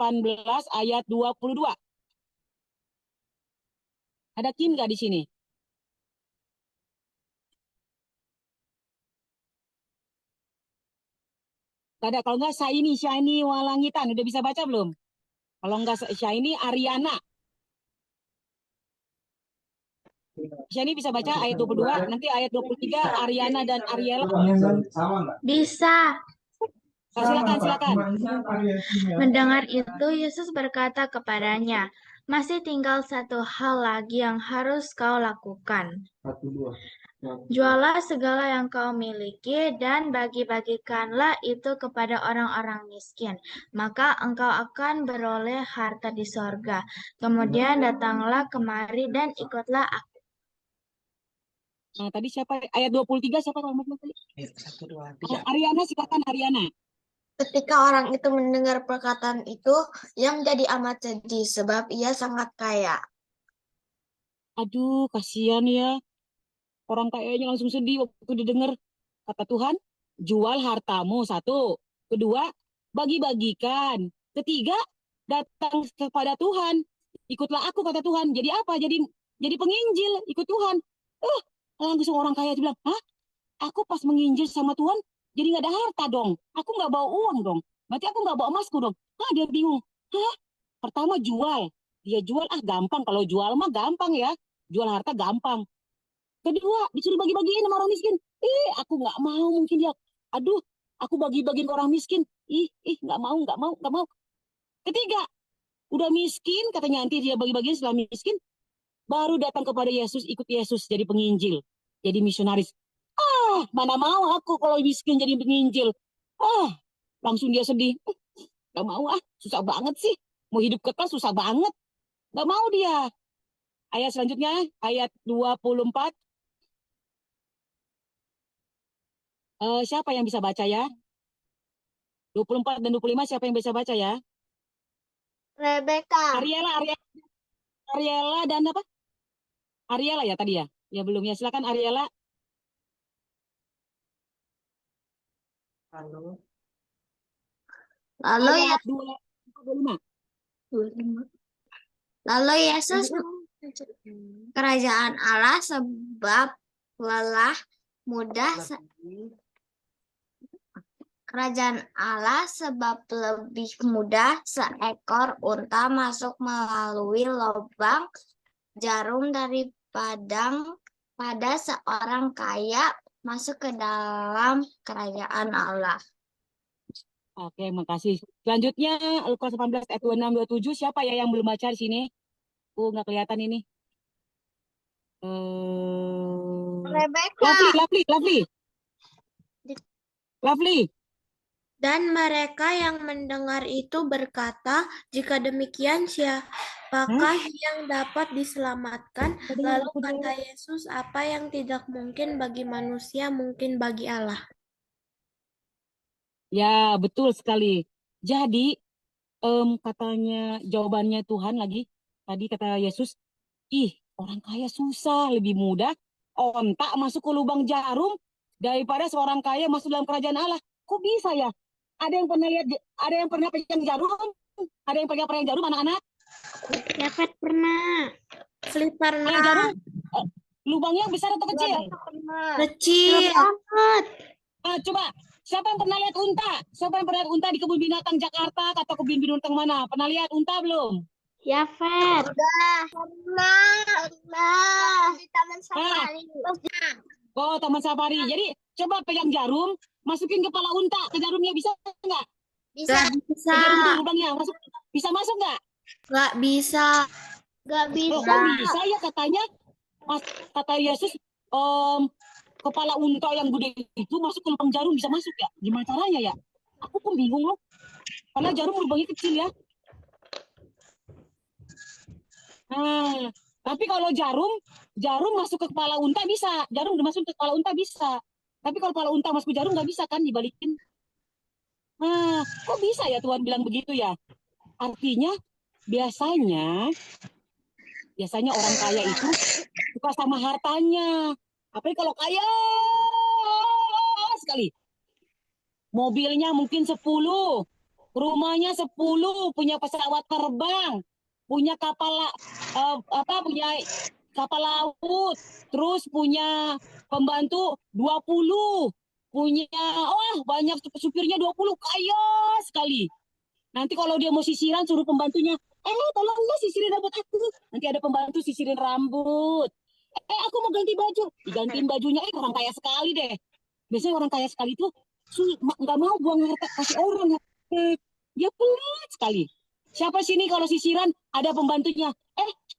ayat 22. Ada Kim nggak di sini? Gak ada. Kalau nggak Shiny Walangitan. Udah bisa baca belum? Kalau nggak Shiny, Ariana. Shiny bisa baca ayat 22. Nanti ayat 23, Ariana dan Ariela. Bisa. Silakan. Mendengar itu, Yesus berkata kepadanya, "Masih tinggal satu hal lagi yang harus kau lakukan. Jualah segala yang kau miliki dan bagi-bagikanlah itu kepada orang-orang miskin. Maka engkau akan beroleh harta di sorga. Kemudian datanglah kemari dan ikutlah aku." Nah, tadi siapa? Ayat 23 siapa kalau tadi? Ariana, silakan Ariana. Ketika orang itu mendengar perkataan itu, ia menjadi amat sedih sebab ia sangat kaya. Aduh, kasihan ya. Orang kayaknya langsung sedih waktu didengar. Kata Tuhan, jual hartamu satu. Kedua, bagi-bagikan. Ketiga, datang kepada Tuhan. Ikutlah aku, kata Tuhan. Jadi apa? Jadi penginjil, ikut Tuhan. Langsung orang kaya itu bilang, hah? Aku pas menginjil sama Tuhan, jadi nggak ada harta dong. Aku nggak bawa uang dong. Berarti aku nggak bawa emasku dong. Dia bingung. Hah? Pertama jual. Dia jual, gampang. Kalau jual mah gampang ya. Jual harta gampang. Kedua, disuruh bagi-bagiin sama orang miskin. Aku nggak mau mungkin dia. Aduh, aku bagi-bagiin ke orang miskin. Nggak mau, nggak mau, nggak mau. Ketiga, udah miskin, katanya nanti dia bagi-bagiin setelah miskin, baru datang kepada Yesus, ikut Yesus jadi penginjil, jadi misionaris. Mana mau aku kalau miskin jadi penginjil. Langsung dia sedih. Gak mau susah banget sih. Mau hidup kekal susah banget. Gak mau dia. Ayat selanjutnya, ayat 24. Siapa yang bisa baca ya? 24 dan 25 siapa yang bisa baca ya? Rebecca. Ariela dan apa? Ariela ya tadi ya? Ya belum ya. Silakan Ariela. Lalu Ayat 25. Lalu Yesus kerajaan Allah sebab lelah mudah kerajaan Allah sebab lebih mudah seekor unta masuk melalui lubang jarum daripada pada seorang kaya masuk ke dalam kerajaan Allah. Oke, makasih. Selanjutnya Lukas 18 ayat 26 27 siapa ya yang belum baca di sini? Nggak kelihatan ini. Rebecca. Lovely. Dan mereka yang mendengar itu berkata, jika demikian siapakah yang dapat diselamatkan? Lalu kata Yesus, apa yang tidak mungkin bagi manusia, mungkin bagi Allah. Ya, betul sekali. Jadi, katanya jawabannya Tuhan lagi. Tadi kata Yesus, orang kaya susah, lebih mudah ontak masuk ke lubang jarum daripada seorang kaya masuk dalam kerajaan Allah. Kok bisa ya? Ada yang pernah pegang jarum? Ada yang pegang jarum anak-anak? Ya, Fet pernah. Flip pernah. Jarum, lubangnya besar atau kecil? Kecil. Coba, siapa yang pernah lihat unta? Siapa yang pernah lihat unta di kebun binatang Jakarta atau kebun binatang mana? Pernah lihat unta belum? Ya, Fet. Pernah. Di Taman Safari. Oh, Taman Safari. Jadi, coba pegang jarum, masukin kepala unta ke jarumnya, bisa nggak? Bisa. Bisa. Ke jarum itu lubangnya, bisa masuk nggak? Nggak bisa. Gak bisa. Kok bisa ya katanya? Kata Yesus, kepala unta yang gede itu masuk ke lubang jarum bisa masuk ya? Gimana caranya ya? Aku pun bingung loh. Karena jarum lubangnya kecil ya. Nah, tapi kalau jarum masuk ke kepala unta bisa. Jarum masuk ke kepala unta bisa. Tapi kalau kepala unta masuk ke jarum nggak bisa kan dibalikin. Nah, kok bisa ya Tuhan bilang begitu ya? Artinya biasanya orang kaya itu suka sama hartanya. Apalagi kalau kaya sekali. Mobilnya mungkin 10, rumahnya 10, punya pesawat terbang, punya punya kapal laut, terus punya pembantu 20, punya banyak supirnya 20, kaya sekali. Nanti kalau dia mau sisiran suruh pembantunya, tolonglah sisirin rambut aku. Nanti ada pembantu sisirin rambut. Aku mau ganti baju, digantiin bajunya. Orang kaya sekali deh. Biasanya orang kaya sekali itu nggak mau buang harta kasih orang. Dia pelit sekali. Siapa sini kalau sisiran ada pembantunya?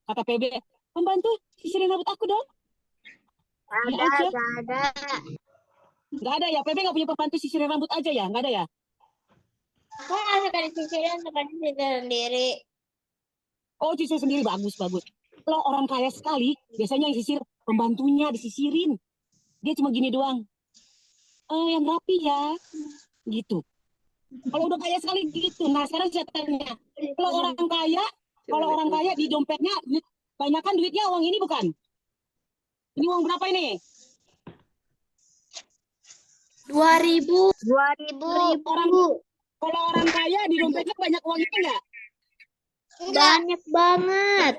Kata PB, pembantu sisirin rambut aku dong. Gak ada. Nggak ada ya, PB nggak punya pembantu sisirin rambut aja ya? Nggak ada ya? Kok nggak suka disisirin, suka disisir sendiri? Oh, sisir sendiri, bagus. Kalau orang kaya sekali, biasanya yang sisir pembantunya disisirin. Dia cuma gini doang. Yang rapi ya, gitu. Kalau udah kaya sekali gitu. Nah, sekarang saya tanya, kalau orang kaya di dompetnya banyakkan duitnya uang ini bukan? Ini uang berapa ini? 2.000. 2.000. Kalau orang kaya di dompetnya banyak uang ini enggak? Banyak banget.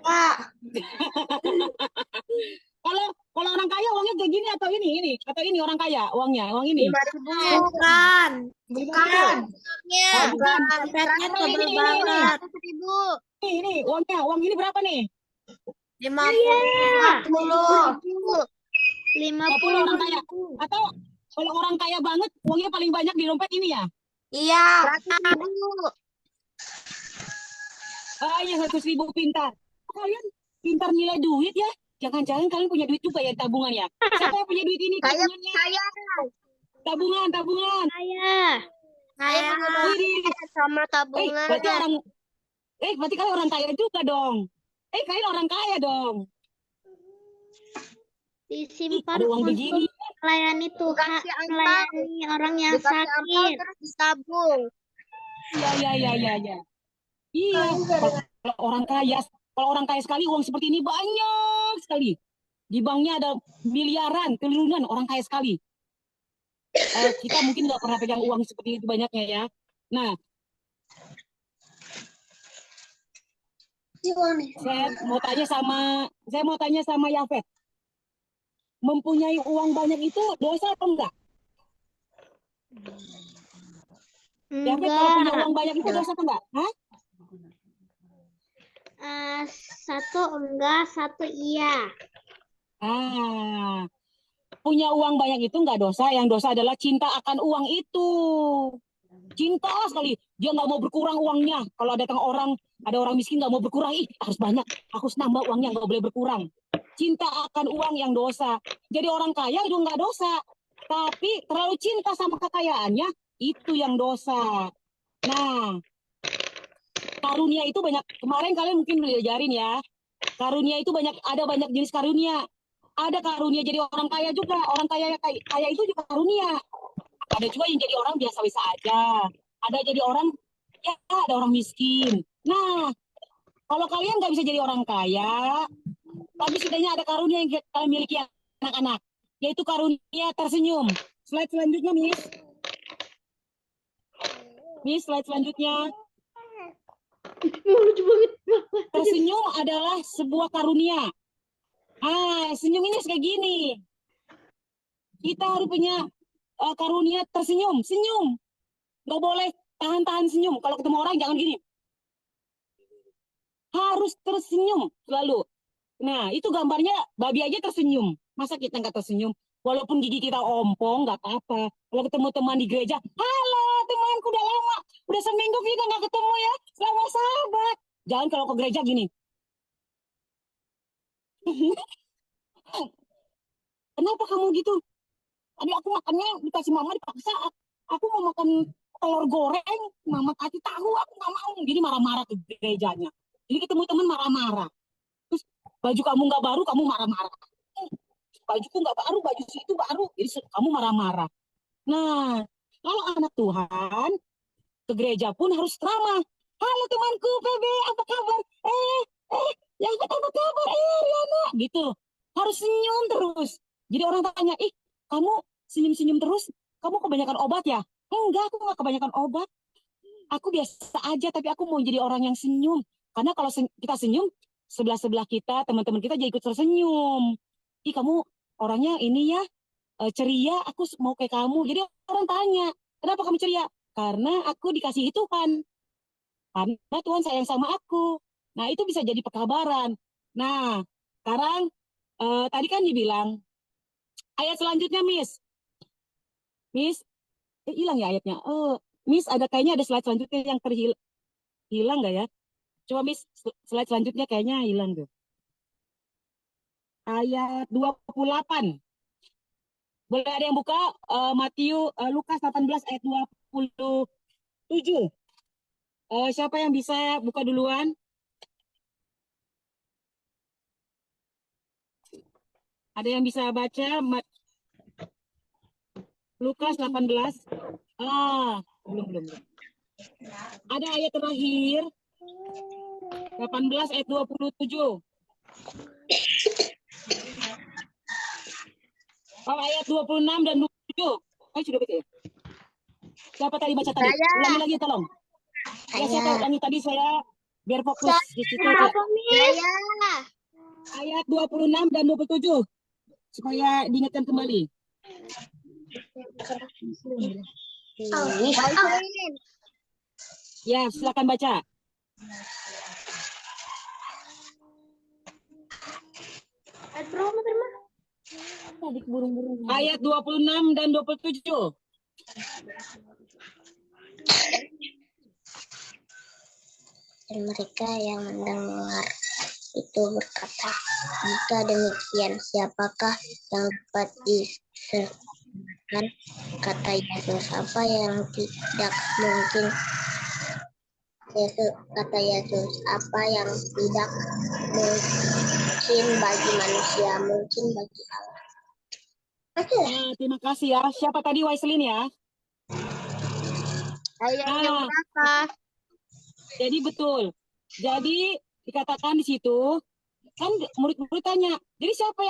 Kalau orang kaya uangnya kayak gini atau ini orang kaya uangnya, uang ini. 5.000. Bukan. Bukan. Dompetnya tebal banget. 1.000. Ini uang ini berapa nih? 50. 50 orang kaya. Atau kalau orang kaya banget uangnya paling banyak di dompet ini ya? Iya. 100.000. Iya 100.000 pintar. Kalian pintar nilai duit ya? Jangan-jangan kalian punya duit juga ya tabungan ya? Siapa yang punya duit ini tabungannya? Saya. Tabungan. Saya sama tabungan. Berarti kalian orang kaya juga dong. Kalian orang kaya dong. Disimpan Ada uang untuk begini. melayani Tuhan, Dikasih angpau. melayani orang yang Dikasih angpau sakit. terus ditabung. Iya. Iya, kalau orang kaya sekali uang seperti ini banyak sekali. Di banknya ada miliaran, triliunan orang kaya sekali. Kita mungkin nggak pernah pegang uang seperti itu banyaknya ya. Nah, saya mau tanya sama Yafet. Mempunyai uang banyak itu dosa atau enggak? Yafet, kalau punya uang banyak itu dosa atau enggak? Hah? Satu enggak, satu iya. Punya uang banyak itu enggak dosa. Yang dosa adalah cinta akan uang itu. Cinta sekali. Dia nggak mau berkurang uangnya. Kalau ada orang miskin nggak mau berkurang, harus banyak. Harus nambah uangnya, nggak boleh berkurang. Cinta akan uang yang dosa. Jadi orang kaya itu nggak dosa. Tapi terlalu cinta sama kekayaannya, itu yang dosa. Nah, karunia itu banyak. Kemarin kalian mungkin udah diajarin ya. Karunia itu ada banyak jenis karunia. Ada karunia jadi orang kaya juga. Orang kaya itu juga karunia. Ada juga yang jadi orang biasa-biasa aja. Ada jadi orang, ya ada orang miskin. Nah, kalau kalian nggak bisa jadi orang kaya, tapi setidaknya ada karunia yang kalian miliki anak-anak. Yaitu karunia tersenyum. Slide selanjutnya, Miss. Miss, slide selanjutnya. Tersenyum adalah sebuah karunia. Senyum ini kayak gini. Kita harus punya karunia tersenyum. Senyum. Nggak boleh tahan-tahan senyum. Kalau ketemu orang jangan gini. Harus tersenyum selalu. Nah, itu gambarnya babi aja tersenyum. Masa kita nggak tersenyum? Walaupun gigi kita ompong, nggak apa-apa. Kalau ketemu teman di gereja, halo temanku, udah lama. Udah seminggu kita nggak ketemu ya. Sama sahabat. Jangan kalau ke gereja gini. Kenapa kamu gitu? Tadi aku makannya dikasih mama dipaksa. Aku mau makan telur goreng, mama kasih tahu, aku nggak mau. Jadi marah-marah ke gerejanya. Jadi ketemu teman marah-marah. Terus baju kamu nggak baru, kamu marah-marah. Bajuku nggak baru, baju itu baru. Jadi kamu marah-marah. Nah, kalau anak Tuhan, ke gereja pun harus ramah. Halo temanku, PB, apa kabar? Yang apa kabar? Riana. Gitu. Harus senyum terus. Jadi orang tanya, kamu senyum-senyum terus? Kamu kebanyakan obat ya? Enggak, aku nggak kebanyakan obat. Aku biasa aja, tapi aku mau jadi orang yang senyum. Karena kalau kita senyum, sebelah-sebelah kita, teman-teman kita jadi ikut tersenyum. Kamu orangnya ini ya, ceria, aku mau kayak kamu. Jadi orang tanya, kenapa kamu ceria? Karena aku dikasihi Tuhan. Karena Tuhan sayang sama aku. Nah, itu bisa jadi pekabaran. Nah, sekarang tadi kan dibilang, ayat selanjutnya, Miss. Miss, hilang ya ayatnya. Miss, kayaknya ada slide selanjutnya yang hilang nggak ya? Coba Miss, slide selanjutnya kayaknya hilang tuh. Ayat 28. Boleh ada yang buka Lukas 18 ayat 27. Siapa yang bisa buka duluan? Ada yang bisa baca? Lukas 18. Belum. Ada ayat terakhir. 18 ayat 27. Ayat 26 dan 27. Sudah baca ya? Siapa tadi baca tadi? Ulangi lagi tolong. Ya, siapa ulangi tadi saya biar fokus di situ. Ayat 26 dan 27. Supaya diingatkan kembali. Ya, silakan baca. Ayat 26 dan 27. Dan mereka yang mendengar itu berkata, jika demikian, siapakah yang dapat diserahkan? Kata Yesus, apa yang tidak mungkin? Kata Yesus, apa yang tidak mungkin bagi manusia, mungkin bagi Allah. Nah, terima kasih ya. Siapa tadi Waiselin ya? Ayah yang Nah, berapa? jadi betul. Jadi dikatakan di situ kan murid-murid tanya, jadi siapa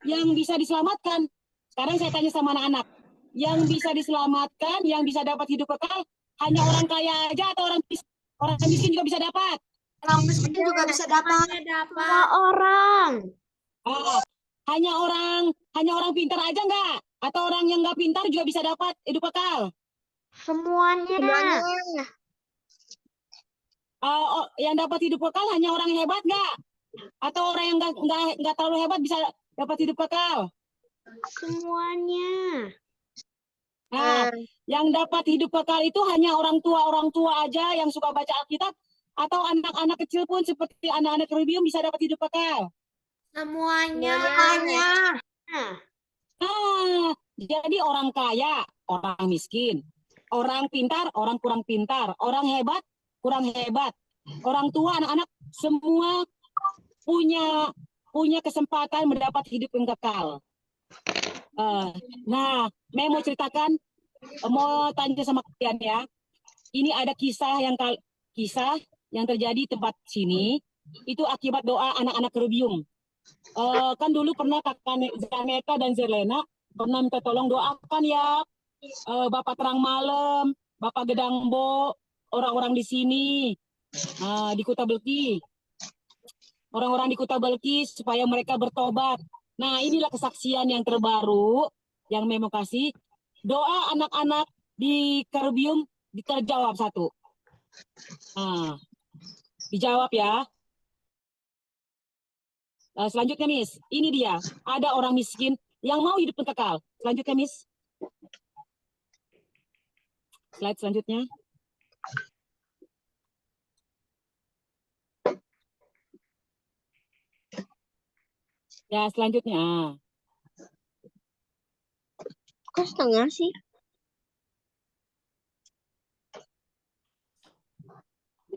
yang bisa diselamatkan? Sekarang saya tanya sama anak-anak, yang bisa diselamatkan, yang bisa dapat hidup kekal, hanya orang kaya aja atau orang miskin juga bisa dapat? Orang miskin juga bisa dapat. Semua orang. Ah, hanya orang pintar aja nggak? Atau orang yang nggak pintar juga bisa dapat hidup kekal? Semuanya. Semuanya. Yang dapat hidup kekal hanya orang yang hebat nggak? Atau orang yang nggak terlalu hebat bisa dapat hidup kekal? Semuanya. Nah, yang dapat hidup kekal itu hanya orang tua aja yang suka baca Alkitab, atau anak-anak kecil pun seperti anak-anak Kerubium bisa dapat hidup kekal. Semuanya. Nah, jadi orang kaya, orang miskin, orang pintar, orang kurang pintar, orang hebat, kurang hebat, orang tua, anak-anak, semua punya kesempatan mendapat hidup yang kekal. Nah, Mei mau ceritakan, mau tanya sama kalian ya. Ini ada kisah yang terjadi di tempat sini. Itu akibat doa anak-anak Kerubium. Kan dulu pernah kakak Zaneta dan Zerlena pernah minta tolong doakan ya Bapak Terang Malam, Bapak Gedangbo, orang-orang di sini, di Kota Belki. Orang-orang di Kota Belki supaya mereka bertobat. Nah, inilah kesaksian yang terbaru yang Memo kasih. Doa anak-anak di Kerubium terjawab satu. Nah, dijawab ya. Selanjutnya, Miss. Ini dia. Ada orang miskin yang mau hidup kekal. Selanjutnya, Miss. Slide selanjutnya. Ya, selanjutnya. Kok setengah sih?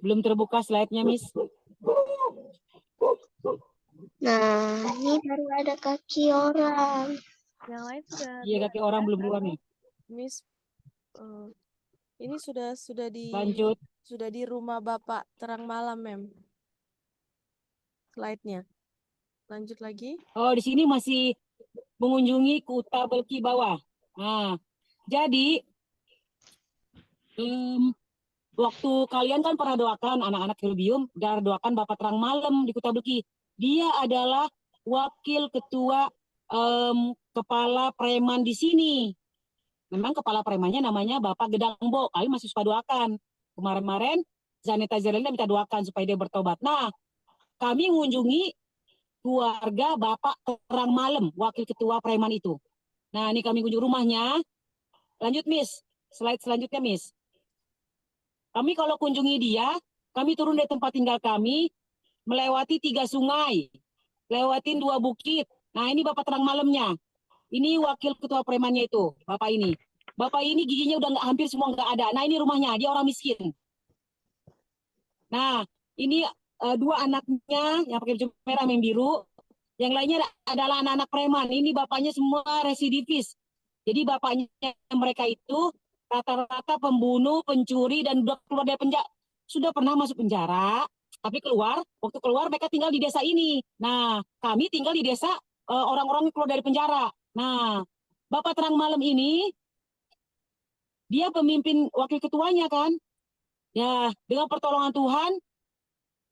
Belum terbuka slide-nya, Miss. Nah, ini baru ada kaki orang. Yang lain sudah. Iya, kaki orang belum keluar nih. Miss, ini sudah Lanjut. di rumah Bapak Terang Malam, Mem. Slide-nya. Lanjut lagi. Oh, di sini masih mengunjungi Kota Belki bawah. Nah, jadi waktu kalian kan pernah doakan anak-anak Kerubium, dan doakan Bapak Terang Malam di Kota Belki. Dia adalah wakil ketua kepala preman di sini. Memang kepala premannya namanya Bapak Gedangbo. Kalian masih suka doakan. Kemarin-kemarin Zaneta Zerlina minta doakan supaya dia bertobat. Nah, kami mengunjungi keluarga Bapak Terang Malam, wakil ketua preman itu. Nah, ini kami kunjungi rumahnya. Lanjut, Miss. Slide selanjutnya, Miss. Kami kalau kunjungi dia, kami turun dari tempat tinggal kami, melewati 3 sungai, lewatin 2 bukit. Nah, ini Bapak Terang Malamnya. Ini wakil ketua premannya itu, Bapak ini. Bapak ini giginya udah hampir semua nggak ada. Nah, ini rumahnya, dia orang miskin. Nah, ini 2 anaknya yang pakai baju merah yang biru. Yang lainnya adalah anak-anak preman. Ini bapaknya semua residivis. Jadi bapaknya mereka itu rata-rata pembunuh, pencuri, dan udah keluar dari penjara. Sudah pernah masuk penjara, tapi waktu keluar mereka tinggal di desa ini. Nah, kami tinggal di desa orang-orang keluar dari penjara. Nah, Bapak Terang Malam ini, dia pemimpin wakil ketuanya kan. Ya, dengan pertolongan Tuhan,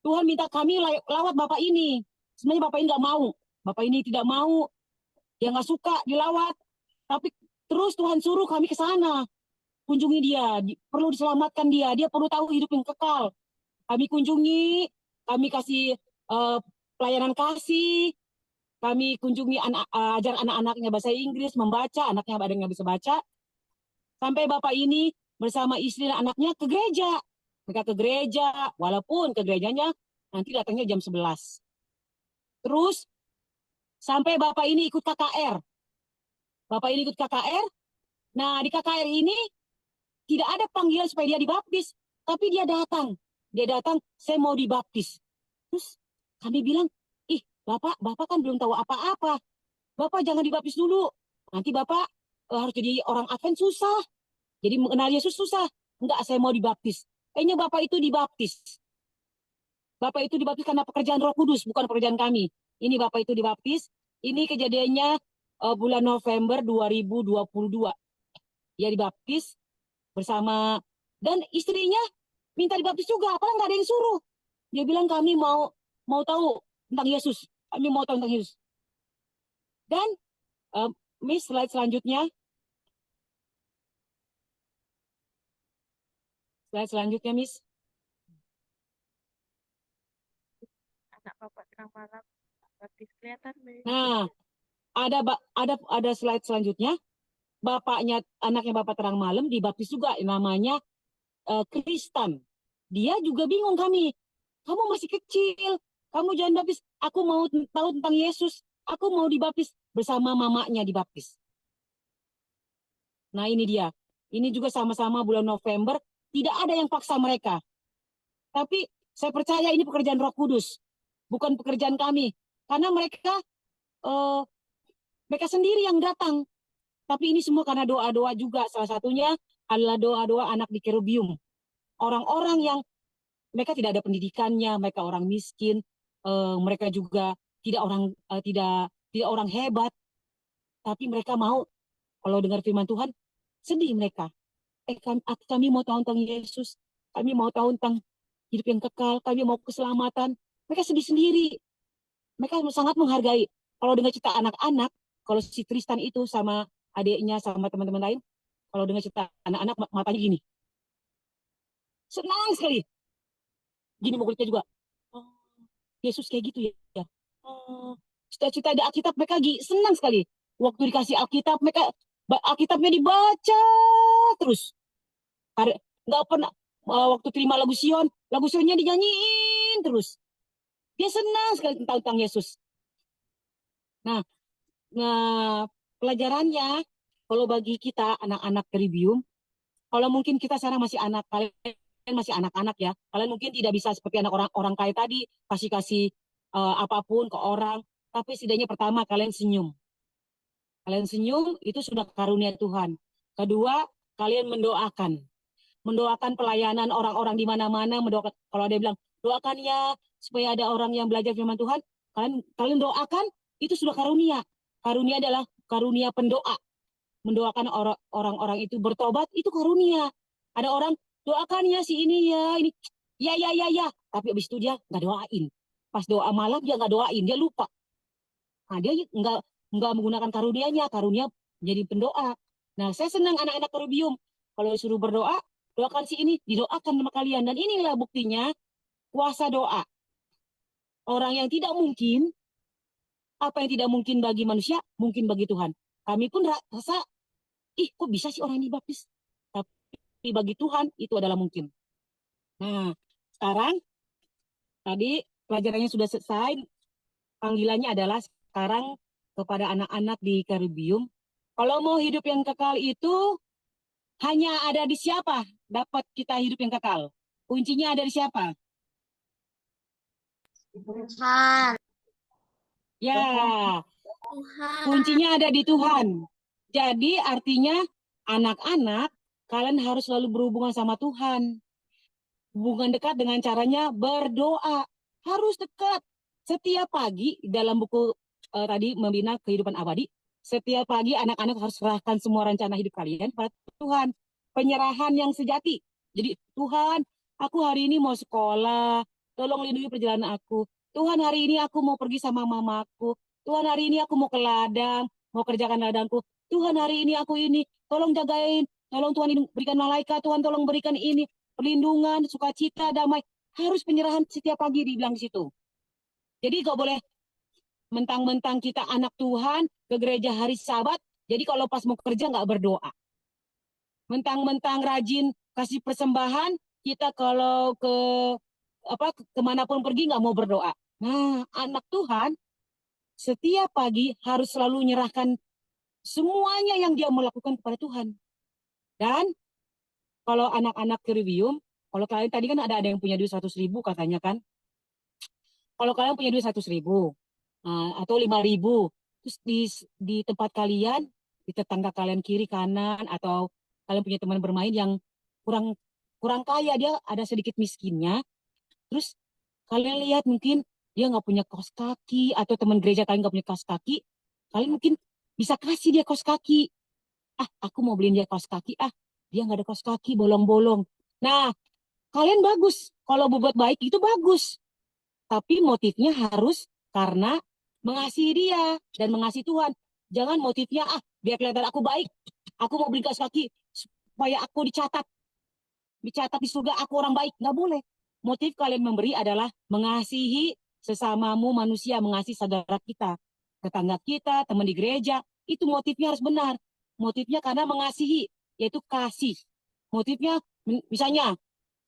Tuhan minta kami lawat Bapak ini. Sebenarnya Bapak ini nggak mau. Bapak ini tidak mau. Dia nggak suka dilawat. Tapi terus Tuhan suruh kami ke sana. Kunjungi dia. Perlu diselamatkan dia. Dia perlu tahu hidup yang kekal. Kami kunjungi. Kami kasih pelayanan kasih. Kami kunjungi ajar anak-anaknya bahasa Inggris, membaca. Anaknya ada yang nggak bisa baca. Sampai Bapak ini bersama istri dan anaknya ke gereja. Mereka ke gereja. Walaupun ke gerejanya nanti datangnya jam 11. Terus sampai Bapak ini ikut KKR. Bapak ini ikut KKR. Nah, di KKR ini tidak ada panggilan supaya dia dibaptis. Tapi dia datang. Dia datang, saya mau dibaptis. Terus kami bilang, Bapak kan belum tahu apa-apa. Bapak jangan dibaptis dulu. Nanti Bapak harus jadi orang Advent susah. Jadi mengenal Yesus susah. Enggak, saya mau dibaptis. Kayaknya Bapak itu dibaptis. Bapak itu dibaptis karena pekerjaan Roh Kudus, bukan pekerjaan kami. Ini Bapak itu dibaptis. Ini kejadiannya bulan November 2022. Dia dibaptis bersama, dan istrinya minta dibaptis juga. Apalagi nggak ada yang suruh. Dia bilang kami mau tahu tentang Yesus. Kami mau tahu tentang Yesus. Dan Miss, slide selanjutnya. Slide selanjutnya, Miss. Anak Bapak terang malam, baptis kelihatan. Nah, ada slide selanjutnya. Anaknya Bapak terang malam dibaptis juga, namanya Kristan. Dia juga bingung kami. Kamu masih kecil, kamu jangan baptis. Aku mau tahu tentang Yesus. Aku mau dibaptis bersama mamanya dibaptis. Nah ini dia. Ini juga sama-sama bulan November. Tidak ada yang paksa mereka. Tapi saya percaya ini pekerjaan Roh Kudus. Bukan pekerjaan kami. Karena mereka sendiri yang datang. Tapi ini semua karena doa-doa juga. Salah satunya adalah doa-doa anak di Kerubium. Orang-orang yang mereka tidak ada pendidikannya, mereka orang miskin, mereka juga tidak orang hebat, tapi mereka mau, kalau dengar firman Tuhan, sedih mereka. Kami mau tahu tentang Yesus, kami mau tahu tentang hidup yang kekal, kami mau keselamatan. Mereka sedih sendiri. Mereka sangat menghargai. Kalau dengar cerita anak-anak, kalau si Tristan itu sama adiknya, sama teman-teman lain, kalau dengar cerita anak-anak, matanya gini. Senang sekali. Gini mulutnya juga. Oh, Yesus kayak gitu ya. Oh, cita-cita di Alkitab mereka senang sekali. Waktu dikasih Alkitab, Alkitabnya dibaca terus. Nggak pernah waktu terima lagu Sionnya dinyanyiin terus. Dia senang sekali tentang Yesus. Nah, pelajarannya kalau bagi kita anak-anak Trivium, kalau mungkin kita sekarang masih anak, kalian masih anak-anak ya, kalian mungkin tidak bisa seperti anak orang kaya tadi kasih apapun ke orang, tapi setidaknya pertama kalian senyum. Kalian senyum itu sudah karunia Tuhan. Kedua, kalian mendoakan pelayanan orang-orang di mana-mana, mendoakan. Kalau ada yang bilang doakan ya supaya ada orang yang belajar firman Tuhan, kalian doakan, itu sudah karunia. Karunia adalah karunia pendoa. Mendoakan orang-orang itu bertobat, itu karunia. Ada orang doakan ya si ini ya, ini ya, tapi habis itu dia nggak doain. Pas doa malam dia nggak doain, dia lupa. Nah, dia nggak menggunakan karunia jadi pendoa. Nah, saya senang anak-anak Kerubium. Kalau disuruh berdoa, doakan si ini, didoakan sama kalian. Dan inilah buktinya kuasa doa. Orang yang tidak mungkin, apa yang tidak mungkin bagi manusia, mungkin bagi Tuhan. Kami pun rasa, kok bisa sih orang ini baptis? Tapi bagi Tuhan, itu adalah mungkin. Nah, sekarang, tadi pelajarannya sudah selesai. Panggilannya adalah sekarang kepada anak-anak di Kerubium. Kalau mau hidup yang kekal itu, hanya ada di siapa dapat kita hidup yang kekal? Kuncinya ada di siapa? Tuhan. Ya, Tuhan. kuncinya ada di Tuhan. Jadi artinya anak-anak, kalian harus selalu berhubungan sama Tuhan. Hubungan dekat dengan caranya berdoa. Harus dekat. Setiap pagi dalam buku tadi Membina Kehidupan Abadi, setiap pagi anak-anak harus serahkan semua rencana hidup kalian pada Tuhan. Penyerahan yang sejati. Jadi Tuhan, aku hari ini mau sekolah, tolong lindungi perjalanan aku. Tuhan, hari ini aku mau pergi sama mamaku. Tuhan, hari ini aku mau ke ladang, mau kerjakan ladangku. Tuhan, hari ini aku ini, tolong jagain. Tolong Tuhan berikan malaikat, Tuhan tolong berikan ini, perlindungan, sukacita, damai. Harus penyerahan setiap pagi dibilang di situ. Jadi gak boleh mentang-mentang kita anak Tuhan, ke gereja hari Sabat, jadi kalau pas mau kerja nggak berdoa. Mentang-mentang rajin kasih persembahan, kita kalau kemanapun pergi nggak mau berdoa. Nah, anak Tuhan setiap pagi harus selalu menyerahkan semuanya yang dia melakukan kepada Tuhan. Dan kalau anak-anak Kerubium, kalau kalian tadi kan ada yang punya duit 100.000 katanya kan. Kalau kalian punya duit 100.000 atau 5.000, terus di tempat kalian di tetangga kalian kiri kanan, atau kalian punya teman bermain yang kurang kurang kaya, dia ada sedikit miskinnya, terus kalian lihat mungkin dia nggak punya kaos kaki, atau teman gereja kalian nggak punya kaos kaki, kalian mungkin bisa kasih dia kaos kaki. Aku mau beliin dia kaos kaki, dia nggak ada kaos kaki, bolong-bolong. Nah, kalian bagus. Kalau berbuat baik itu bagus. Tapi motifnya harus karena mengasihi dia dan mengasihi Tuhan. Jangan motifnya, biar kelihatan aku baik. Aku mau beli kaos kaki supaya aku dicatat di surga aku orang baik. Nggak boleh. Motif kalian memberi adalah mengasihi sesamamu manusia, mengasihi saudara kita, tetangga kita, teman di gereja. Itu motifnya harus benar. Motifnya karena mengasihi, yaitu kasih. Motifnya, misalnya,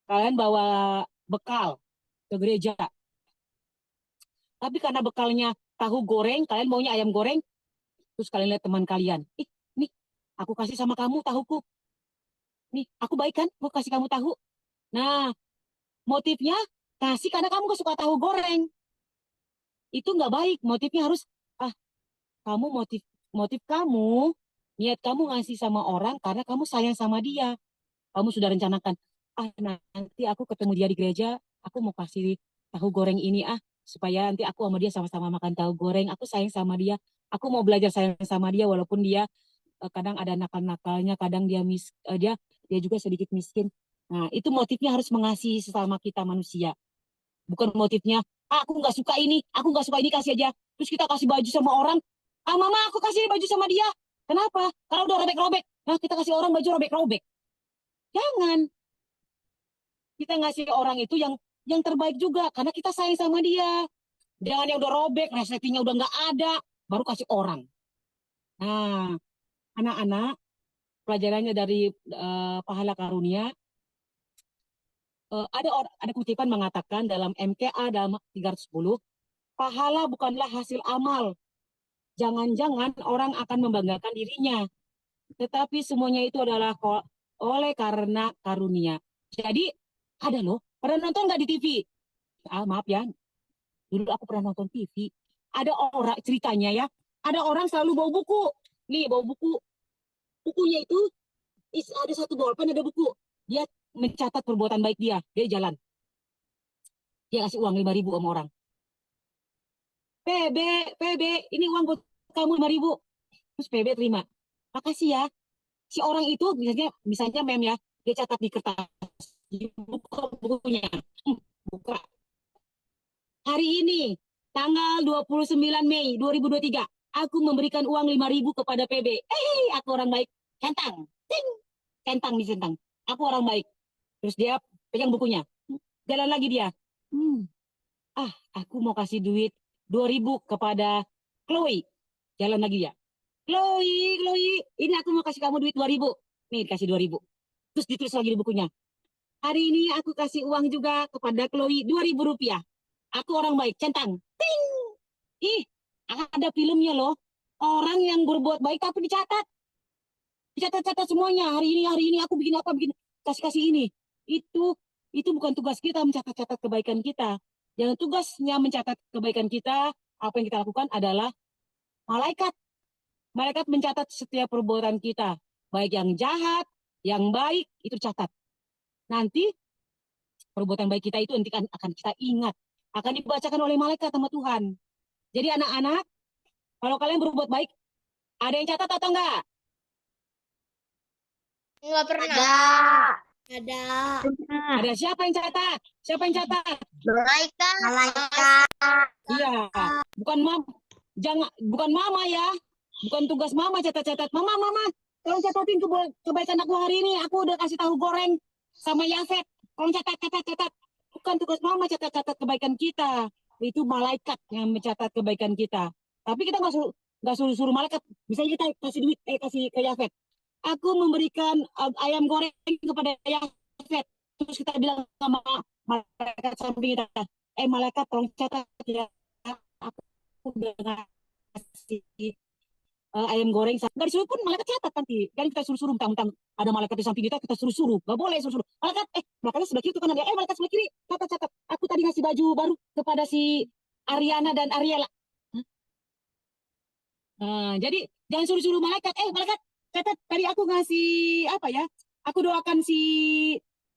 kalian bawa bekal ke gereja. Tapi karena bekalnya tahu goreng, kalian maunya ayam goreng, terus kalian lihat teman kalian. Nih, aku kasih sama kamu tahuku. Nih, aku baik kan? Aku kasih kamu tahu. Nah, motifnya kasih karena kamu gak suka tahu goreng. Itu nggak baik. Motifnya harus, kamu motif kamu, niat kamu ngasih sama orang karena kamu sayang sama dia. Kamu sudah rencanakan, nanti aku ketemu dia di gereja, aku mau kasih tahu goreng ini, supaya nanti aku sama dia sama-sama makan tahu goreng. Aku sayang sama dia. Aku mau belajar sayang sama dia walaupun dia kadang ada nakal-nakalnya, kadang dia juga sedikit miskin. Nah, itu motifnya harus mengasihi sesama kita manusia. Bukan motifnya, aku nggak suka ini, kasih aja. Terus kita kasih baju sama orang, mama aku kasih baju sama dia. Kenapa? Karena udah robek-robek. Nah, kita kasih orang baju robek-robek. Jangan. Kita ngasih orang itu yang terbaik juga, karena kita sayang sama dia. Jangan yang udah robek, resletingnya udah nggak ada, baru kasih orang. Nah, anak-anak, pelajarannya dari pahala karunia, ada kutipan mengatakan dalam MKA dalam 310, pahala bukanlah hasil amal. Jangan-jangan orang akan membanggakan dirinya, tetapi semuanya itu adalah oleh karena karunia. Jadi ada loh, pernah nonton nggak di TV? Maaf ya, dulu aku pernah nonton TV. Ada orang ceritanya ya, ada orang selalu bawa buku. Nih bawa buku, bukunya itu ada satu bolpen, ada buku. Dia mencatat perbuatan baik dia jalan. Dia kasih uang 5.000 sama orang. PB, ini uang buat kamu 5.000. Terus PB terima. Makasih ya. Si orang itu misalnya mem ya, dia catat di kertas, buka bukunya, buka. Hari ini, tanggal 29 Mei 2023, aku memberikan uang 5.000 kepada PB. Aku orang baik. Centang. Ting. Centang dicentang. Aku orang baik. Terus dia pegang bukunya. Jalan lagi dia. Aku mau kasih duit 2.000 kepada Chloe. Jalan lagi dia. Chloe, ini aku mau kasih kamu duit 2.000. Nih, dikasih 2.000. Terus ditulis lagi di bukunya. Hari ini aku kasih uang juga kepada Chloe 2.000 rupiah. Aku orang baik, centang. Ting! Ada filmnya loh. Orang yang berbuat baik tapi dicatat. Dicatat-catat semuanya. Hari ini aku bikin apa, kasih ini. Itu bukan tugas kita mencatat-catat kebaikan kita. Yang tugasnya mencatat kebaikan kita, apa yang kita lakukan adalah malaikat. Malaikat mencatat setiap perbuatan kita. Baik yang jahat, yang baik, itu catat. Nanti perbuatan baik kita itu nanti akan kita ingat. Akan dibacakan oleh malaikat sama Tuhan. Jadi anak-anak, kalau kalian berbuat baik, ada yang catat atau enggak? Enggak pernah. Ada. Ada siapa yang catat? Siapa yang catat? Malaikat. Iya, bukan mama ya. Bukan tugas mama catat-catat. Mama, tolong catatin kebaikan aku hari ini. Aku udah kasih tahu goreng sama Yafet. Tolong catat. Bukan tugas mama catat-catat kebaikan kita. Itu malaikat yang mencatat kebaikan kita. Tapi kita nggak suruh malaikat. Misalnya kita kasih duit, kasih ke Yafet. Aku memberikan ayam goreng kepada Yafet. Terus kita bilang sama malaikat samping kita, malaikat tolong catat ya. Aku udah kasih ayam goreng. Nggak disuruh pun malaikat catat nanti. Kan kita suruh-suruh mentang-mentang ada malaikat di samping kita suruh-suruh. Nggak boleh suruh-suruh. Malaikatnya sebelah kiri itu kanan dia. Malaikat sebelah kiri, catat. Aku tadi ngasih baju baru kepada si Ariana dan Ariela. Jadi jangan suruh-suruh malaikat. Malaikat, catat tadi aku ngasih apa ya? Aku doakan si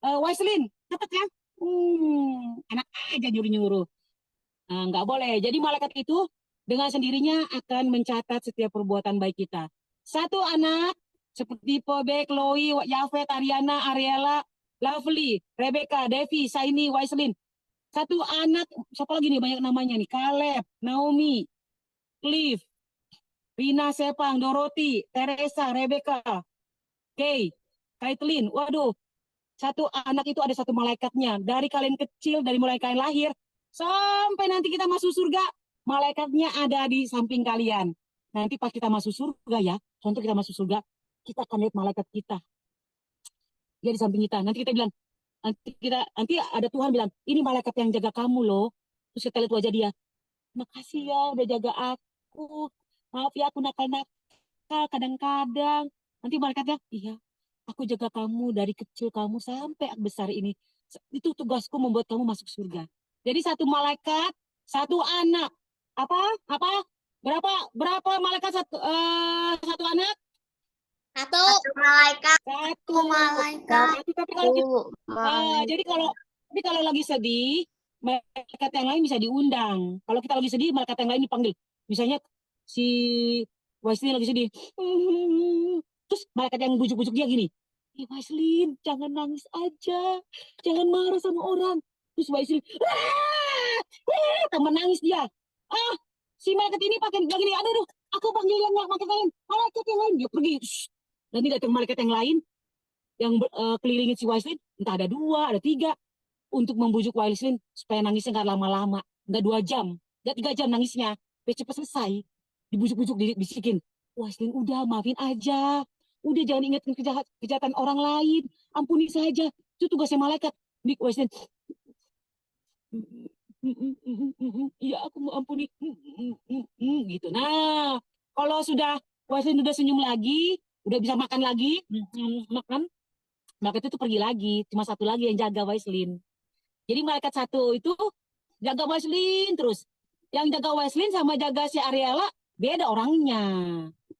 Waislin. Catat ya. Enak aja nyuruh-nyuruh. Nggak boleh. Jadi malaikat itu dengan sendirinya akan mencatat setiap perbuatan baik kita. Satu anak seperti Pobe, Chloe, Yafet, Ariana, Ariela, Lovely, Rebecca, Devi, Saini, Waislin. Satu anak, siapa lagi nih banyak namanya nih? Caleb, Naomi, Cliff, Rina, Sepang, Dorothy, Teresa, Rebecca, Kay, Kaitlin. Waduh, satu anak itu ada satu malaikatnya. Dari kalian kecil, dari mulai kalian lahir, sampai nanti kita masuk surga, malaikatnya ada di samping kalian. Nanti pas kita masuk surga ya, contoh kita masuk surga, kita akan lihat malaikat kita. Dia di samping kita. Nanti kita bilang, nanti ada Tuhan bilang, ini malaikat yang jaga kamu loh. Terus kita lihat wajah dia. Makasih ya udah jaga aku. Maaf ya aku nakal-nakal kadang-kadang. Nanti malaikatnya, iya, aku jaga kamu dari kecil kamu sampai besar ini. Itu tugasku membuat kamu masuk surga. Jadi satu malaikat, satu anak. Apa? Berapa malaikat satu anak? Satu. Malaikat. Satu. Malaikat. Tapi kalau lagi sedih, malaikat yang lain bisa diundang. Kalau kita lagi sedih, malaikat yang lain dipanggil. Misalnya si Waislin lagi sedih. Terus malaikat yang bujuk-bujuk dia gini. Waislin, jangan nangis aja. Jangan marah sama orang. Terus Waislin, tambah nangis dia. Si malaikat ini pakai gini, aduh, aku panggil yang malaikat yang lain. Dia pergi. Nanti datang malaikat yang lain yang kelilingin si Waislin, entah ada 2, ada 3, untuk membujuk Waislin supaya nangisnya nggak lama-lama, nggak 2 jam, nggak 3 jam nangisnya, biar cepat selesai. Dibujuk-bujuk, dibisikin, Waislin udah maafin aja, udah jangan ingat kejahatan orang lain, ampuni saja, itu tugasnya malaikat. Waislin, iya aku mau ampuni, gitu. Nah, kalau sudah Waislin udah senyum lagi, udah bisa makan lagi, makan, malaikat itu pergi lagi, cuma satu lagi yang jaga Waislin. Jadi malaikat satu itu jaga Waislin terus. Yang jaga Waislin sama jaga si Ariela beda orangnya.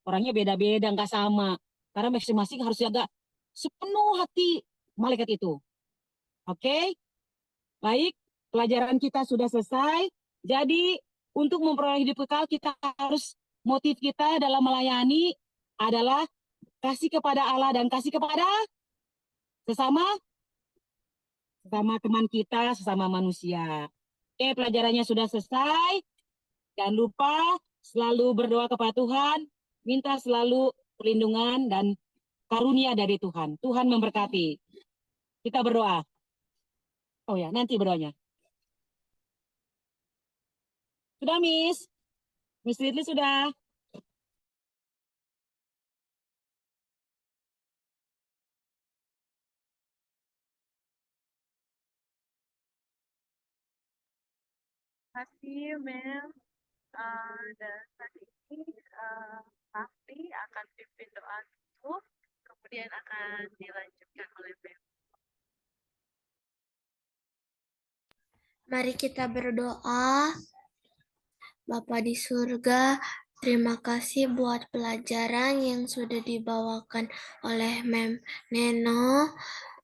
Orangnya beda-beda, nggak sama. Karena masing-masing harus jaga sepenuh hati malaikat itu. Oke? Baik, pelajaran kita sudah selesai. Jadi untuk memperoleh hidup kekal kita harus, motif kita dalam melayani adalah kasih kepada Allah dan kasih kepada sesama teman kita, sesama manusia. Oke, pelajarannya sudah selesai. Jangan lupa selalu berdoa kepada Tuhan, minta selalu perlindungan dan karunia dari Tuhan. Tuhan memberkati. Kita berdoa. Oh ya, nanti berdoanya. Sudah, Miss? Miss Ridley sudah? Terima kasih, Mel. Dan saat ini Raffi akan pimpin doa tutup, kemudian akan dilanjutkan oleh Mel. Mari kita berdoa. Bapa di surga, terima kasih buat pelajaran yang sudah dibawakan oleh Mem Neno.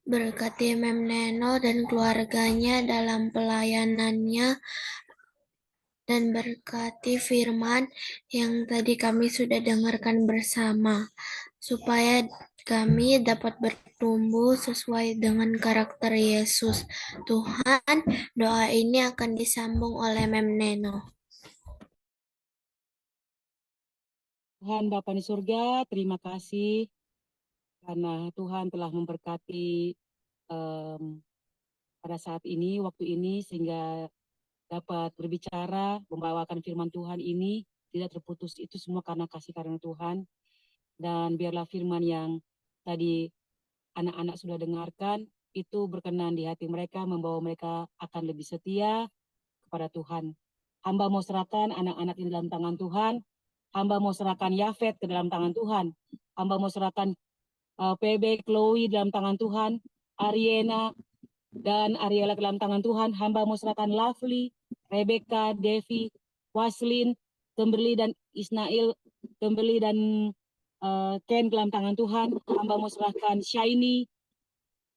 Berkati Mem Neno dan keluarganya dalam pelayanannya, dan berkati firman yang tadi kami sudah dengarkan bersama, supaya kami dapat bertumbuh sesuai dengan karakter Yesus. Tuhan, doa ini akan disambung oleh Mem Neno. Tuhan Bapa di surga, terima kasih karena Tuhan telah memberkati pada saat ini, waktu ini, sehingga dapat berbicara, membawakan firman Tuhan ini, tidak terputus. Itu semua karena kasih karunia Tuhan. Dan biarlah firman yang tadi anak-anak sudah dengarkan, itu berkenan di hati mereka, membawa mereka akan lebih setia kepada Tuhan. Hamba mau serahkan anak-anak di dalam tangan Tuhan. Hamba mau serahkan Yafet ke dalam tangan Tuhan. Hamba mau serahkan PB, Chloe dalam tangan Tuhan. Ariana dan Ariela ke dalam tangan Tuhan. Hamba mau serahkan Lovely, Rebecca, Devi, Waslin, Kimberly, dan Isnail Kimberly dan Ken dalam tangan Tuhan. Hamba mau serahkan Shiny,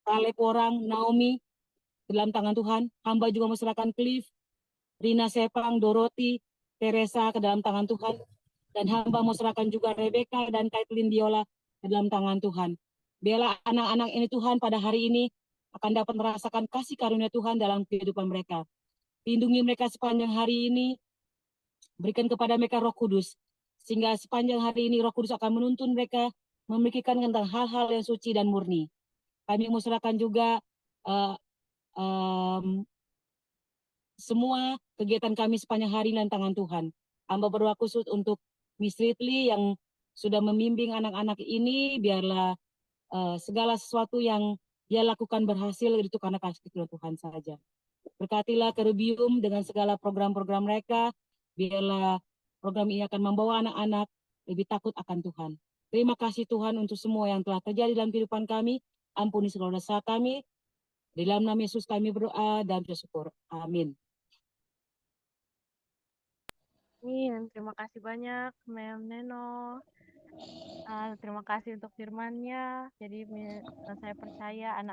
Caleb orang, Naomi dalam tangan Tuhan. Hamba juga mau serahkan Cliff, Rina Sepang, Dorothy, Teresa ke dalam tangan Tuhan. Dan hamba mau serahkan juga Rebecca dan Caitlin Diola ke dalam tangan Tuhan. Biarlah anak-anak ini Tuhan pada hari ini akan dapat merasakan kasih karunia Tuhan dalam kehidupan mereka. Lindungi mereka sepanjang hari ini, berikan kepada mereka Roh Kudus, sehingga sepanjang hari ini Roh Kudus akan menuntun mereka memikirkan tentang hal-hal yang suci dan murni. Kami mau serahkan juga semua kegiatan kami sepanjang hari dalam tangan Tuhan. Hamba berdoa khusus untuk Miss Ridley yang sudah membimbing anak-anak ini, biarlah segala sesuatu yang dia lakukan berhasil itu karena kasih Tuhan saja. Berkatilah Kerubium dengan segala program-program mereka, biarlah program ini akan membawa anak-anak lebih takut akan Tuhan. Terima kasih Tuhan untuk semua yang telah terjadi dalam kehidupan kami. Ampuni segala dosa kami. Di dalam nama Yesus kami berdoa dan bersyukur. Amin. Amin. Terima kasih banyak, Mem Neno. Terima kasih untuk firman-Nya. Jadi saya percaya anak